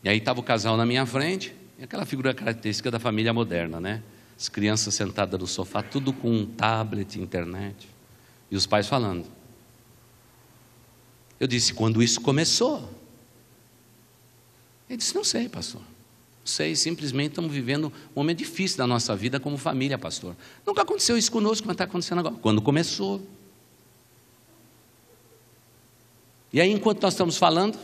E aí estava o casal na minha frente, e aquela figura característica da família moderna, né? As crianças sentadas no sofá, tudo com um tablet, internet, e os pais falando. Eu disse, quando isso começou? Ele disse, não sei, pastor. Não sei, simplesmente estamos vivendo um momento difícil da nossa vida como família, pastor. Nunca aconteceu isso conosco, mas está acontecendo agora. Quando começou. E aí, enquanto nós estamos falando,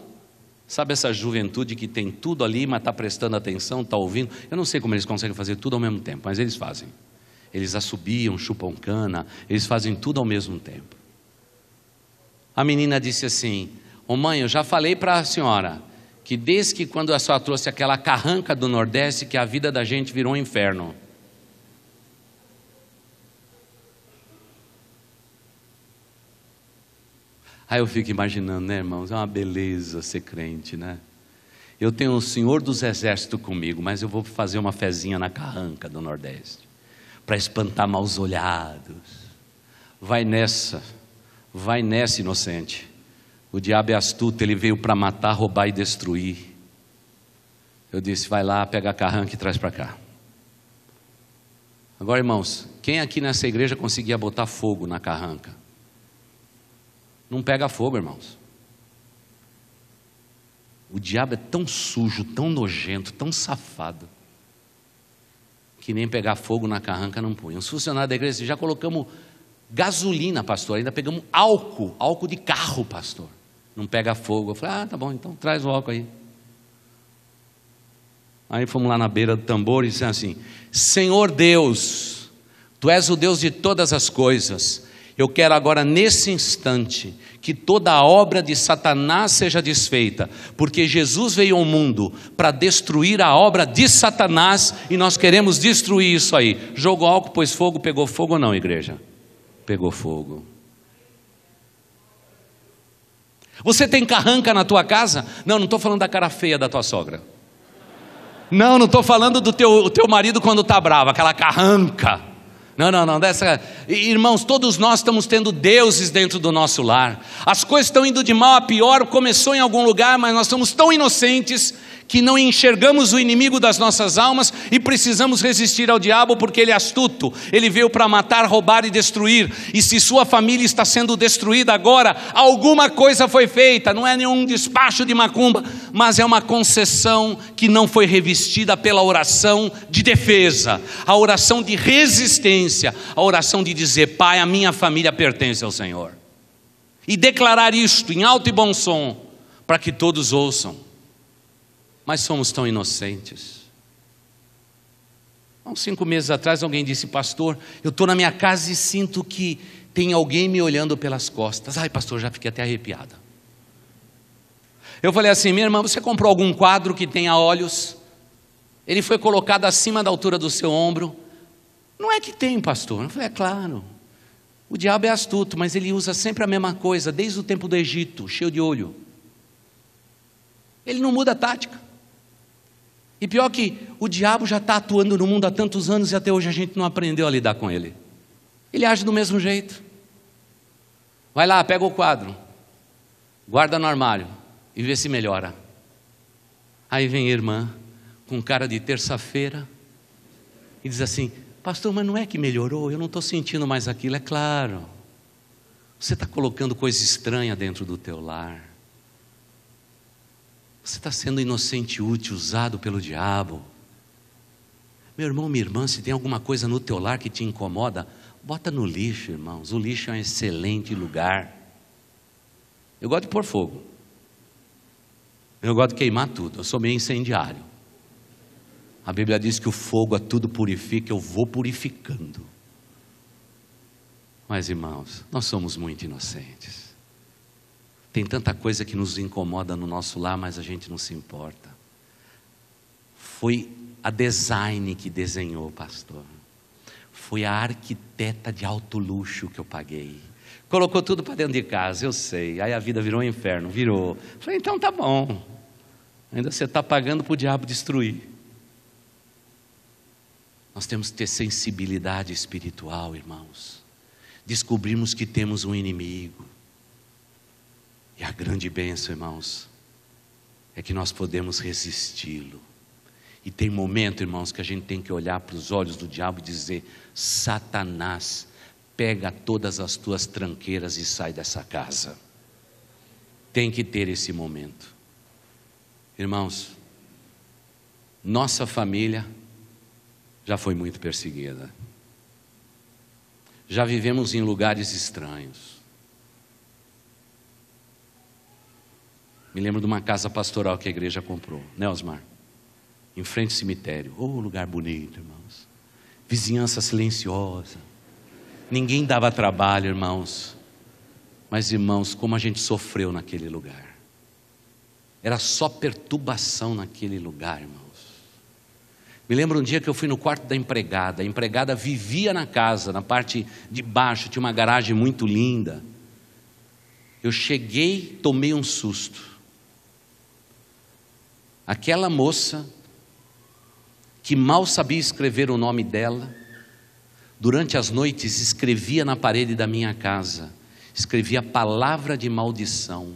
sabe essa juventude que tem tudo ali, mas está prestando atenção, está ouvindo? Eu não sei como eles conseguem fazer tudo ao mesmo tempo, mas eles fazem. Eles assobiam, chupam cana, eles fazem tudo ao mesmo tempo. A menina disse assim, ô mãe, eu já falei para a senhora, que desde que quando a senhora trouxe aquela carranca do Nordeste, que a vida da gente virou um inferno. Aí eu fico imaginando, né, irmãos, é uma beleza ser crente, né? Eu tenho o Senhor dos Exércitos comigo, mas eu vou fazer uma fezinha na carranca do Nordeste, para espantar maus olhados. Vai nessa, inocente. O diabo é astuto, ele veio para matar, roubar e destruir. Eu disse, vai lá, pega a carranca e traz para cá. Agora, irmãos, quem aqui nessa igreja conseguia botar fogo na carranca? Não pega fogo, irmãos. O diabo é tão sujo, tão nojento, tão safado, que nem pegar fogo na carranca não põe. Os funcionários da igreja, já colocamos gasolina, pastor, ainda pegamos álcool de carro, pastor. Não pega fogo. Eu falei, tá bom, então traz o álcool aí. Aí fomos lá na beira do tambor e dissemos assim, Senhor Deus, Tu és o Deus de todas as coisas. Eu quero agora nesse instante que toda a obra de Satanás seja desfeita, porque Jesus veio ao mundo para destruir a obra de Satanás e nós queremos destruir isso aí. Jogou álcool, pôs fogo, pegou fogo ou não, igreja? Pegou fogo. Você tem carranca na tua casa? Não estou falando da cara feia da tua sogra. Não estou falando do teu marido quando está bravo, aquela carranca. Não, dessa... Irmãos, todos nós estamos tendo deuses dentro do nosso lar. As coisas estão indo de mal a pior, começou em algum lugar, mas nós somos tão inocentes que não enxergamos o inimigo das nossas almas e precisamos resistir ao diabo porque ele é astuto. Ele veio para matar, roubar e destruir. E se sua família está sendo destruída agora, alguma coisa foi feita. Não é nenhum despacho de macumba, mas é uma concessão que não foi revestida pela oração de defesa, a oração de resistência, a oração de dizer, Pai, a minha família pertence ao Senhor. E declarar isto em alto e bom som, para que todos ouçam. Mas somos tão inocentes. Há uns 5 meses atrás alguém disse, pastor, eu estou na minha casa e sinto que tem alguém me olhando pelas costas. Ai pastor, já fiquei até arrepiada. Eu falei assim, minha irmã, você comprou algum quadro que tenha olhos? Ele foi colocado acima da altura do seu ombro. Não é que tem, pastor. Eu falei, é claro. O diabo é astuto, mas ele usa sempre a mesma coisa, desde o tempo do Egito, cheio de olho. Ele não muda a tática. E pior que o diabo já está atuando no mundo há tantos anos e até hoje a gente não aprendeu a lidar com ele. Ele age do mesmo jeito. Vai lá, pega o quadro, guarda no armário e vê se melhora. Aí vem a irmã com cara de terça-feira e diz assim, pastor, mas não é que melhorou? Eu não estou sentindo mais aquilo. É claro, você está colocando coisa estranha dentro do teu lar. Você está sendo inocente útil, usado pelo diabo. Meu irmão, minha irmã, se tem alguma coisa no teu lar que te incomoda, bota no lixo, irmãos. O lixo é um excelente lugar. Eu gosto de pôr fogo. Eu gosto de queimar tudo. Eu sou meio incendiário. A Bíblia diz que o fogo a tudo purifica. Eu vou purificando. Mas, irmãos, nós somos muito inocentes. Tem tanta coisa que nos incomoda no nosso lar, mas a gente não se importa. Foi a design que desenhou, pastor. Foi a arquiteta de alto luxo que eu paguei. Colocou tudo para dentro de casa, eu sei. Aí a vida virou um inferno, virou. Falei, então tá bom. Ainda você está pagando para o diabo destruir. Nós temos que ter sensibilidade espiritual, irmãos. Descobrimos que temos um inimigo. E a grande bênção, irmãos, é que nós podemos resisti-lo. E tem momento, irmãos, que a gente tem que olhar para os olhos do diabo e dizer: Satanás, pega todas as tuas tranqueiras e sai dessa casa. Tem que ter esse momento. Irmãos, nossa família já foi muito perseguida. Já vivemos em lugares estranhos. Me lembro de uma casa pastoral que a igreja comprou, né, Osmar? Em frente ao cemitério. Oh, lugar bonito, irmãos. Vizinhança silenciosa. Ninguém dava trabalho, irmãos. Mas, irmãos, como a gente sofreu naquele lugar. Era só perturbação naquele lugar, irmãos. Me lembro um dia que eu fui no quarto da empregada. A empregada vivia na casa, na parte de baixo. Tinha uma garagem muito linda. Eu cheguei, tomei um susto. Aquela moça, que mal sabia escrever o nome dela, durante as noites escrevia na parede da minha casa, escrevia palavra de maldição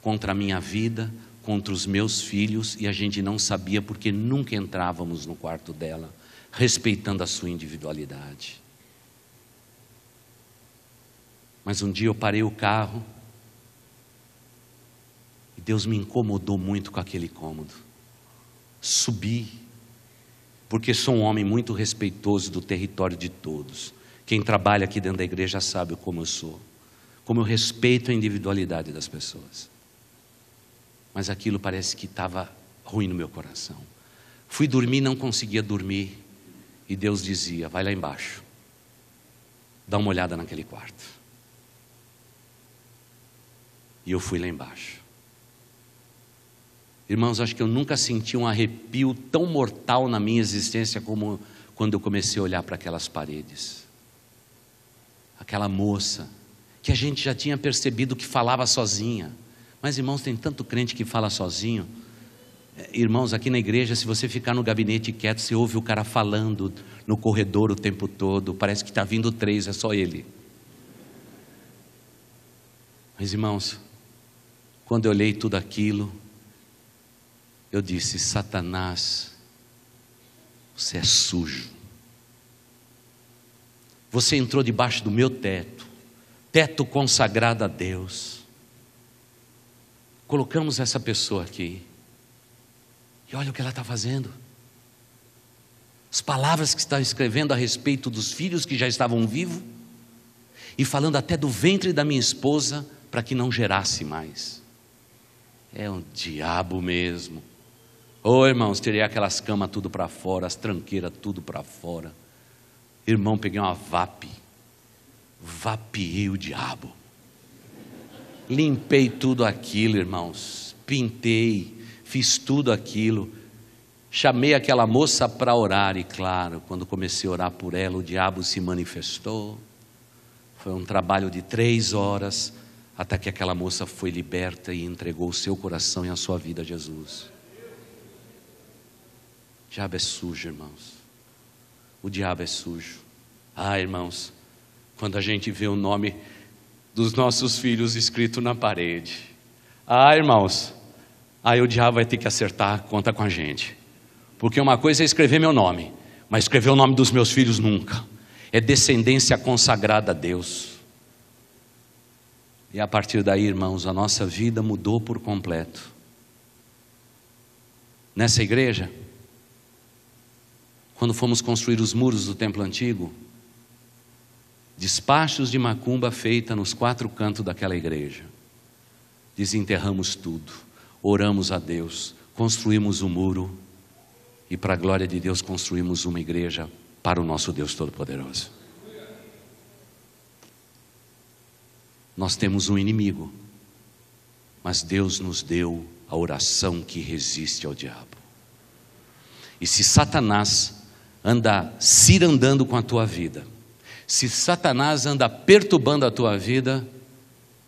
contra a minha vida, contra os meus filhos, e a gente não sabia porque nunca entrávamos no quarto dela, respeitando a sua individualidade. Mas um dia eu parei o carro, e Deus me incomodou muito com aquele cômodo. Subi, porque sou um homem muito respeitoso do território de todos. Quem trabalha aqui dentro da igreja sabe como eu sou, como eu respeito a individualidade das pessoas. Mas aquilo parece que estava ruim no meu coração. Fui dormir, não conseguia dormir, e Deus dizia: vai lá embaixo, dá uma olhada naquele quarto. E eu fui lá embaixo. Irmãos, acho que eu nunca senti um arrepio tão mortal na minha existência como quando eu comecei a olhar para aquelas paredes. Aquela moça, que a gente já tinha percebido que falava sozinha. Mas, irmãos, tem tanto crente que fala sozinho. Irmãos, aqui na igreja, se você ficar no gabinete quieto, você ouve o cara falando no corredor o tempo todo. Parece que está vindo 3, é só ele. Mas, irmãos, quando eu olhei tudo aquilo, eu disse: Satanás, você é sujo. Você entrou debaixo do meu teto, teto consagrado a Deus. Colocamos essa pessoa aqui, e olha o que ela está fazendo. As palavras que está escrevendo a respeito dos filhos que já estavam vivos, e falando até do ventre da minha esposa, para que não gerasse mais. É um diabo mesmo. Oh, irmãos, tirei aquelas camas tudo para fora, as tranqueiras tudo para fora. Irmão, peguei uma vapiei o diabo. Limpei tudo aquilo, irmãos. Pintei, fiz tudo aquilo. Chamei aquela moça para orar, e claro, quando comecei a orar por ela, o diabo se manifestou. Foi um trabalho de 3 horas, até que aquela moça foi liberta e entregou o seu coração e a sua vida a Jesus. O diabo é sujo, irmãos. O diabo é sujo. Ah, irmãos, quando a gente vê o nome dos nossos filhos escrito na parede. Ah, irmãos, aí o diabo vai ter que acertar a conta com a gente. Porque uma coisa é escrever meu nome, mas escrever o nome dos meus filhos nunca. É descendência consagrada a Deus. E a partir daí, irmãos, a nossa vida mudou por completo. Nessa igreja, quando fomos construir os muros do templo antigo, despachos de macumba feita nos 4 cantos daquela igreja. Desenterramos tudo, oramos a Deus, construímos o muro e para a glória de Deus construímos uma igreja para o nosso Deus Todo-Poderoso. Nós temos um inimigo, mas Deus nos deu a oração que resiste ao diabo. E se Satanás anda cirandando com a tua vida, se Satanás anda perturbando a tua vida,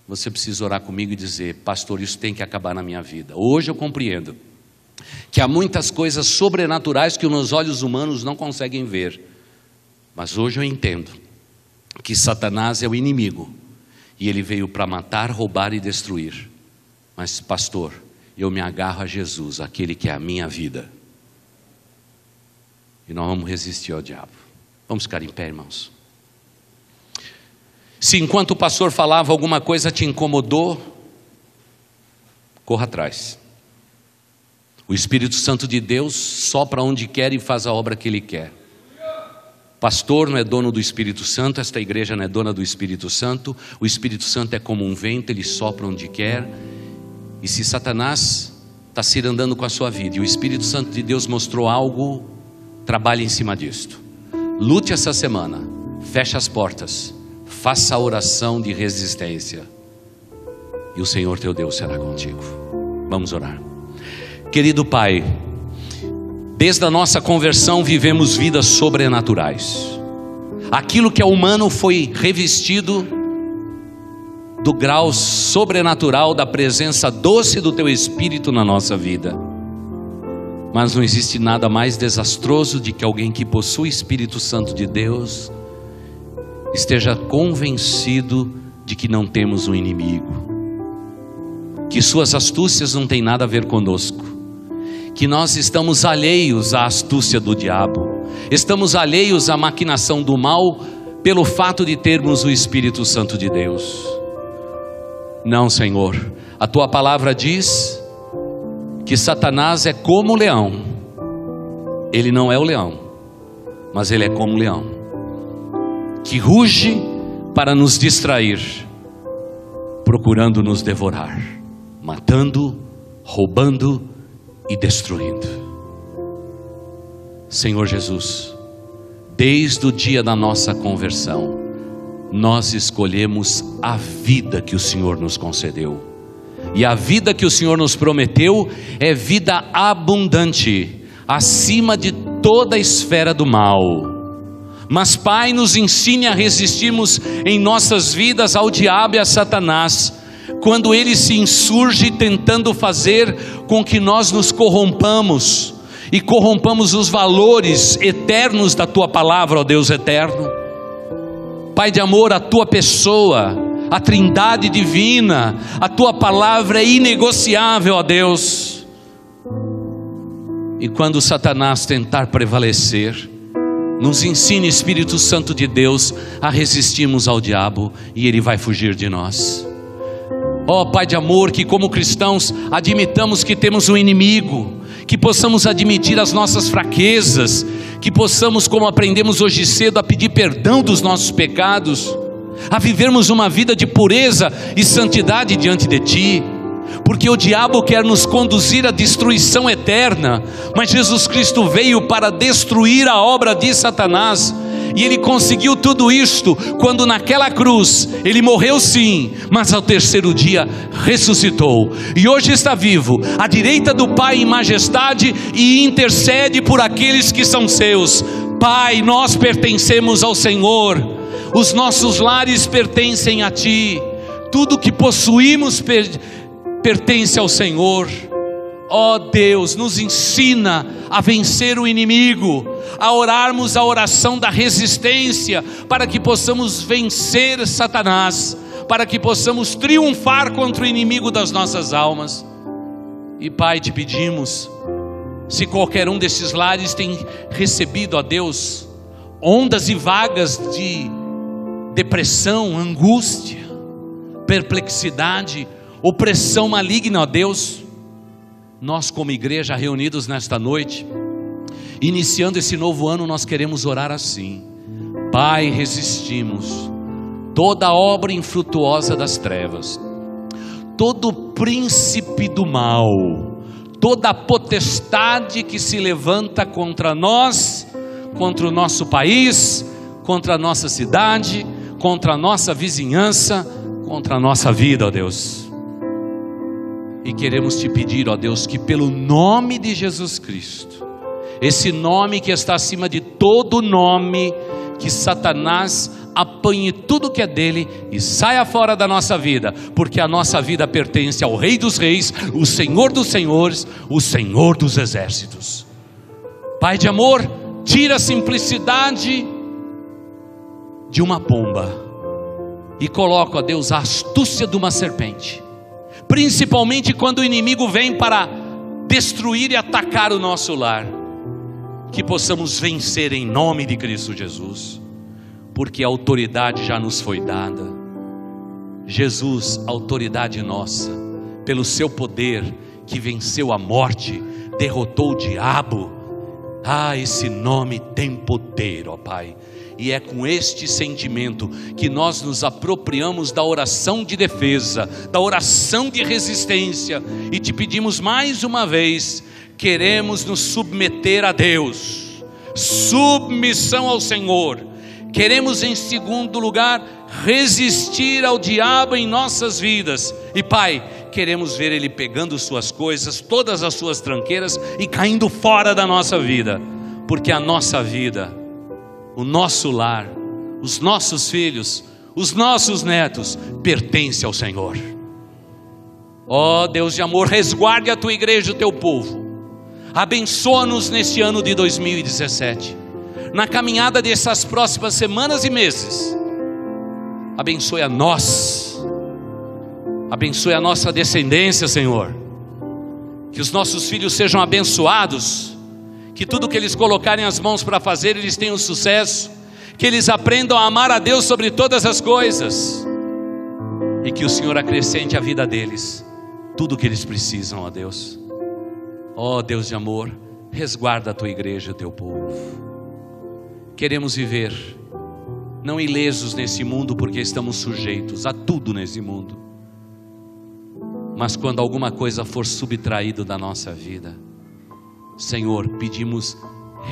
você precisa orar comigo e dizer: pastor, isso tem que acabar na minha vida. Hoje eu compreendo que há muitas coisas sobrenaturais que os olhos humanos não conseguem ver, mas hoje eu entendo que Satanás é o inimigo e ele veio para matar, roubar e destruir. Mas pastor, eu me agarro a Jesus, aquele que é a minha vida, e nós vamos resistir ao diabo. Vamos ficar em pé, irmãos. Se enquanto o pastor falava alguma coisa te incomodou, corra atrás. O Espírito Santo de Deus sopra onde quer e faz a obra que Ele quer. Pastor não é dono do Espírito Santo, esta igreja não é dona do Espírito Santo. O Espírito Santo é como um vento, ele sopra onde quer. E se Satanás está cirandando com a sua vida e o Espírito Santo de Deus mostrou algo, trabalhe em cima disto. Lute essa semana, feche as portas, faça a oração de resistência e o Senhor teu Deus será contigo. Vamos orar. Querido Pai, desde a nossa conversão vivemos vidas sobrenaturais. Aquilo que é humano foi revestido do grau sobrenatural da presença doce do Teu Espírito na nossa vida. Mas não existe nada mais desastroso de que alguém que possui o Espírito Santo de Deus esteja convencido de que não temos um inimigo, que suas astúcias não têm nada a ver conosco, que nós estamos alheios à astúcia do diabo, estamos alheios à maquinação do mal pelo fato de termos o Espírito Santo de Deus. Não, Senhor, a Tua palavra diz que Satanás é como o leão. Ele não é o leão, mas ele é como o leão, que ruge para nos distrair, procurando nos devorar, matando, roubando e destruindo. Senhor Jesus, desde o dia da nossa conversão, nós escolhemos a vida que o Senhor nos concedeu. E a vida que o Senhor nos prometeu é vida abundante, acima de toda a esfera do mal. Mas Pai, nos ensine a resistirmos em nossas vidas ao diabo e a Satanás, quando ele se insurge tentando fazer com que nós nos corrompamos, e corrompamos os valores eternos da Tua palavra, ó Deus eterno. Pai de amor, a Tua pessoa, a Trindade divina, a Tua palavra é inegociável, ó Deus. E quando Satanás tentar prevalecer, nos ensine, Espírito Santo de Deus, a resistirmos ao diabo e ele vai fugir de nós. Ó Pai de amor, que como cristãos admitamos que temos um inimigo, que possamos admitir as nossas fraquezas, que possamos, como aprendemos hoje cedo, a pedir perdão dos nossos pecados, a vivermos uma vida de pureza e santidade diante de Ti, porque o diabo quer nos conduzir à destruição eterna, mas Jesus Cristo veio para destruir a obra de Satanás, e Ele conseguiu tudo isto, quando naquela cruz, Ele morreu sim, mas ao terceiro dia ressuscitou, e hoje está vivo, à direita do Pai em majestade, e intercede por aqueles que são seus. Pai, nós pertencemos ao Senhor, os nossos lares pertencem a Ti, tudo que possuímos pertence ao Senhor. Ó Deus, nos ensina a vencer o inimigo, a orarmos a oração da resistência, para que possamos vencer Satanás, para que possamos triunfar contra o inimigo das nossas almas. E Pai, te pedimos, se qualquer um desses lares tem recebido, ó Deus, ondas e vagas de depressão, angústia, perplexidade, opressão maligna, ó Deus, nós como igreja reunidos nesta noite, iniciando esse novo ano, nós queremos orar assim: Pai, resistimos toda obra infrutuosa das trevas, todo príncipe do mal, toda potestade que se levanta contra nós, contra o nosso país, contra a nossa cidade, contra a nossa vizinhança, contra a nossa vida, ó Deus. E queremos te pedir, ó Deus, que pelo nome de Jesus Cristo, esse nome que está acima de todo nome, que Satanás apanhe tudo que é dele e saia fora da nossa vida, porque a nossa vida pertence ao Rei dos Reis, o Senhor dos Senhores, o Senhor dos Exércitos. Pai de amor, tira a simplicidade de uma pomba e coloca, ó Deus, a astúcia de uma serpente, principalmente quando o inimigo vem para destruir e atacar o nosso lar. Que possamos vencer em nome de Cristo Jesus, porque a autoridade já nos foi dada. Jesus, autoridade nossa, pelo seu poder que venceu a morte, derrotou o diabo. Esse nome tem poder, ó Pai. E é com este sentimento que nós nos apropriamos da oração de defesa, da oração de resistência, e te pedimos mais uma vez: queremos nos submeter a Deus, submissão ao Senhor. Queremos, em segundo lugar, resistir ao diabo em nossas vidas. E Pai, queremos ver ele pegando suas coisas, todas as suas tranqueiras, e caindo fora da nossa vida. Porque a nossa vida, o nosso lar, os nossos filhos, os nossos netos, pertence ao Senhor. Ó Deus de amor, resguarde a tua igreja, o teu povo. Abençoa-nos neste ano de 2017, na caminhada dessas próximas semanas e meses. Abençoe a nós, abençoe a nossa descendência, Senhor. Que os nossos filhos sejam abençoados, que tudo que eles colocarem as mãos para fazer, eles tenham sucesso, que eles aprendam a amar a Deus sobre todas as coisas, e que o Senhor acrescente à vida deles tudo o que eles precisam, ó Deus. Ó Deus de amor, resguarda a tua igreja, o teu povo. Queremos viver não ilesos nesse mundo, porque estamos sujeitos a tudo nesse mundo. Mas quando alguma coisa for subtraído da nossa vida, Senhor, pedimos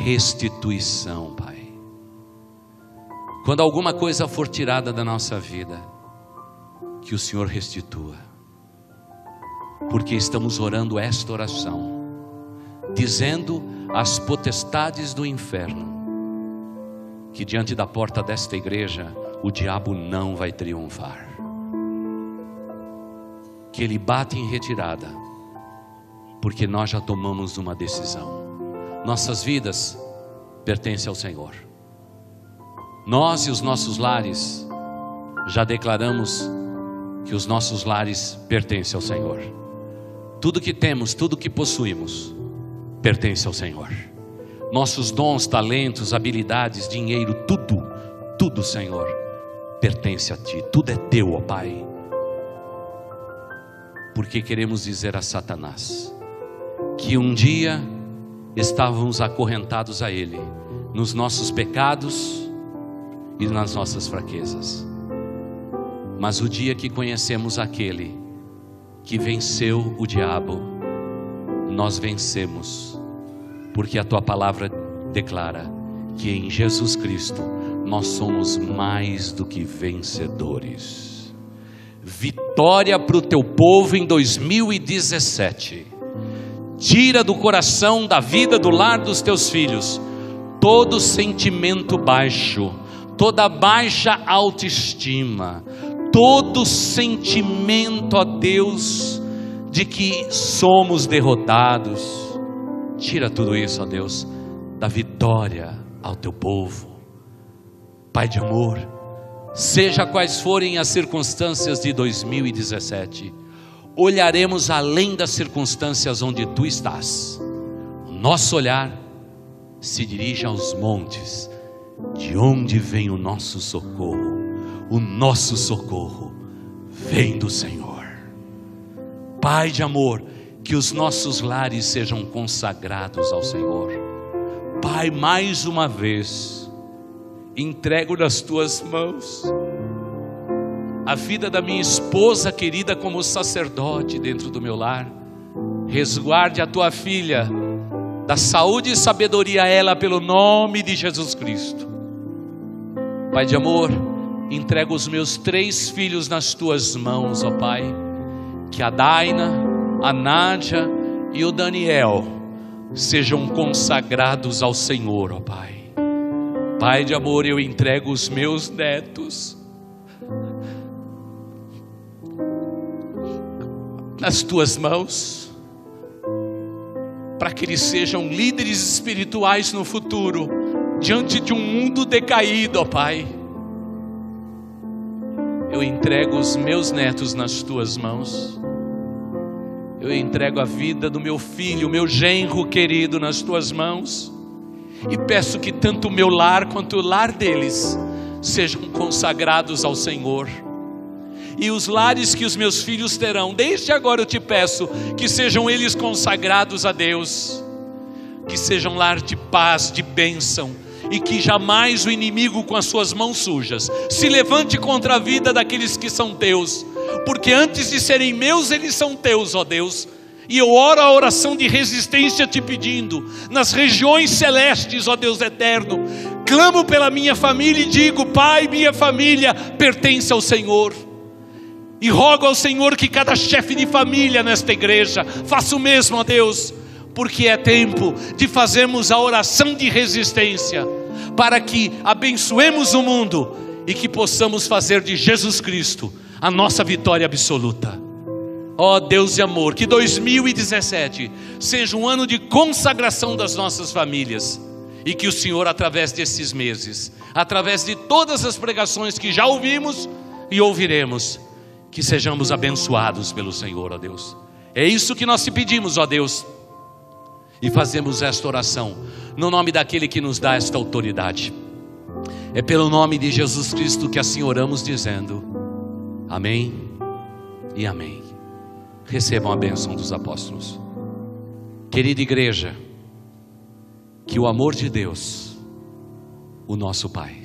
restituição, Pai. Quando alguma coisa for tirada da nossa vida, que o Senhor restitua. Porque estamos orando esta oração, dizendo às potestades do inferno, que diante da porta desta igreja, o diabo não vai triunfar. Que ele bate em retirada, porque nós já tomamos uma decisão. Nossas vidas pertencem ao Senhor. Nós e os nossos lares, já declaramos que os nossos lares pertencem ao Senhor. Tudo que temos, tudo que possuímos, pertence ao Senhor. Nossos dons, talentos, habilidades, dinheiro, tudo, Senhor, pertence a Ti. Tudo é Teu, ó Pai. Porque queremos dizer a Satanás que um dia estávamos acorrentados a ele, nos nossos pecados e nas nossas fraquezas. Mas o dia que conhecemos aquele que venceu o diabo, nós vencemos, porque a Tua palavra declara que em Jesus Cristo nós somos mais do que vencedores. Vitória para o Teu povo em 2017. Tira do coração, da vida, do lar dos Teus filhos, todo sentimento baixo, toda baixa autoestima, todo sentimento, ó Deus, de que somos derrotados. Tira tudo isso, ó Deus, da vitória ao Teu povo. Pai de amor, seja quais forem as circunstâncias de 2017, olharemos além das circunstâncias onde Tu estás. O nosso olhar se dirige aos montes, de onde vem o nosso socorro. O nosso socorro vem do Senhor. Pai de amor, que os nossos lares sejam consagrados ao Senhor. Pai, mais uma vez, entrego nas tuas mãos a vida da minha esposa querida como sacerdote dentro do meu lar. Resguarde a tua filha, dá saúde e sabedoria a ela pelo nome de Jesus Cristo. Pai de amor, entrego os meus 3 filhos nas tuas mãos, ó Pai. Que a Daina, a Nádia e o Daniel sejam consagrados ao Senhor, ó Pai. Pai de amor, eu entrego os meus netos nas tuas mãos, para que eles sejam líderes espirituais no futuro, diante de um mundo decaído, ó Pai. Eu entrego os meus netos nas tuas mãos. Eu entrego a vida do meu filho, meu genro querido, nas tuas mãos. E peço que tanto o meu lar quanto o lar deles sejam consagrados ao Senhor. E os lares que os meus filhos terão, desde agora eu te peço que sejam eles consagrados a Deus. Que sejam lar de paz, de bênção. E que jamais o inimigo com as suas mãos sujas se levante contra a vida daqueles que são teus. Porque antes de serem meus, eles são teus, ó Deus. E eu oro a oração de resistência te pedindo, nas regiões celestes, ó Deus eterno. Clamo pela minha família e digo: Pai, minha família pertence ao Senhor. E rogo ao Senhor que cada chefe de família nesta igreja faça o mesmo, ó Deus. Porque é tempo de fazermos a oração de resistência, para que abençoemos o mundo e que possamos fazer de Jesus Cristo a nossa vitória absoluta. Ó Deus de amor, que 2017 seja um ano de consagração das nossas famílias. E que o Senhor, através desses meses, através de todas as pregações que já ouvimos e ouviremos, que sejamos abençoados pelo Senhor, ó Deus. É isso que nós te pedimos, ó Deus. E fazemos esta oração no nome daquele que nos dá esta autoridade. É pelo nome de Jesus Cristo que assim oramos, dizendo: amém e amém. Recebam a bênção dos apóstolos. Querida igreja, que o amor de Deus, o nosso Pai,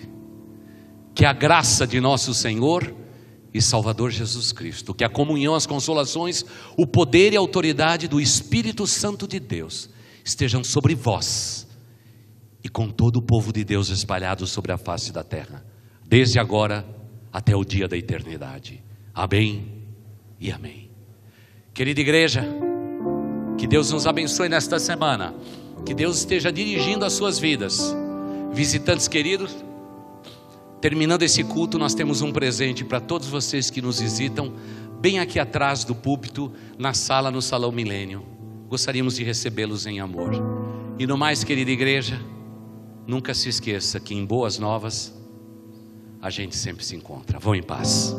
que a graça de nosso Senhor e Salvador Jesus Cristo, que a comunhão, as consolações, o poder e a autoridade do Espírito Santo de Deus estejam sobre vós e com todo o povo de Deus espalhado sobre a face da terra, desde agora até o dia da eternidade. Amém e amém. Querida igreja, que Deus nos abençoe nesta semana, que Deus esteja dirigindo as suas vidas. Visitantes queridos, terminando esse culto, nós temos um presente para todos vocês que nos visitam, bem aqui atrás do púlpito, na sala, no Salão Milênio. Gostaríamos de recebê-los em amor. E no mais, querida igreja, nunca se esqueça que em boas novas a gente sempre se encontra. Vão em paz.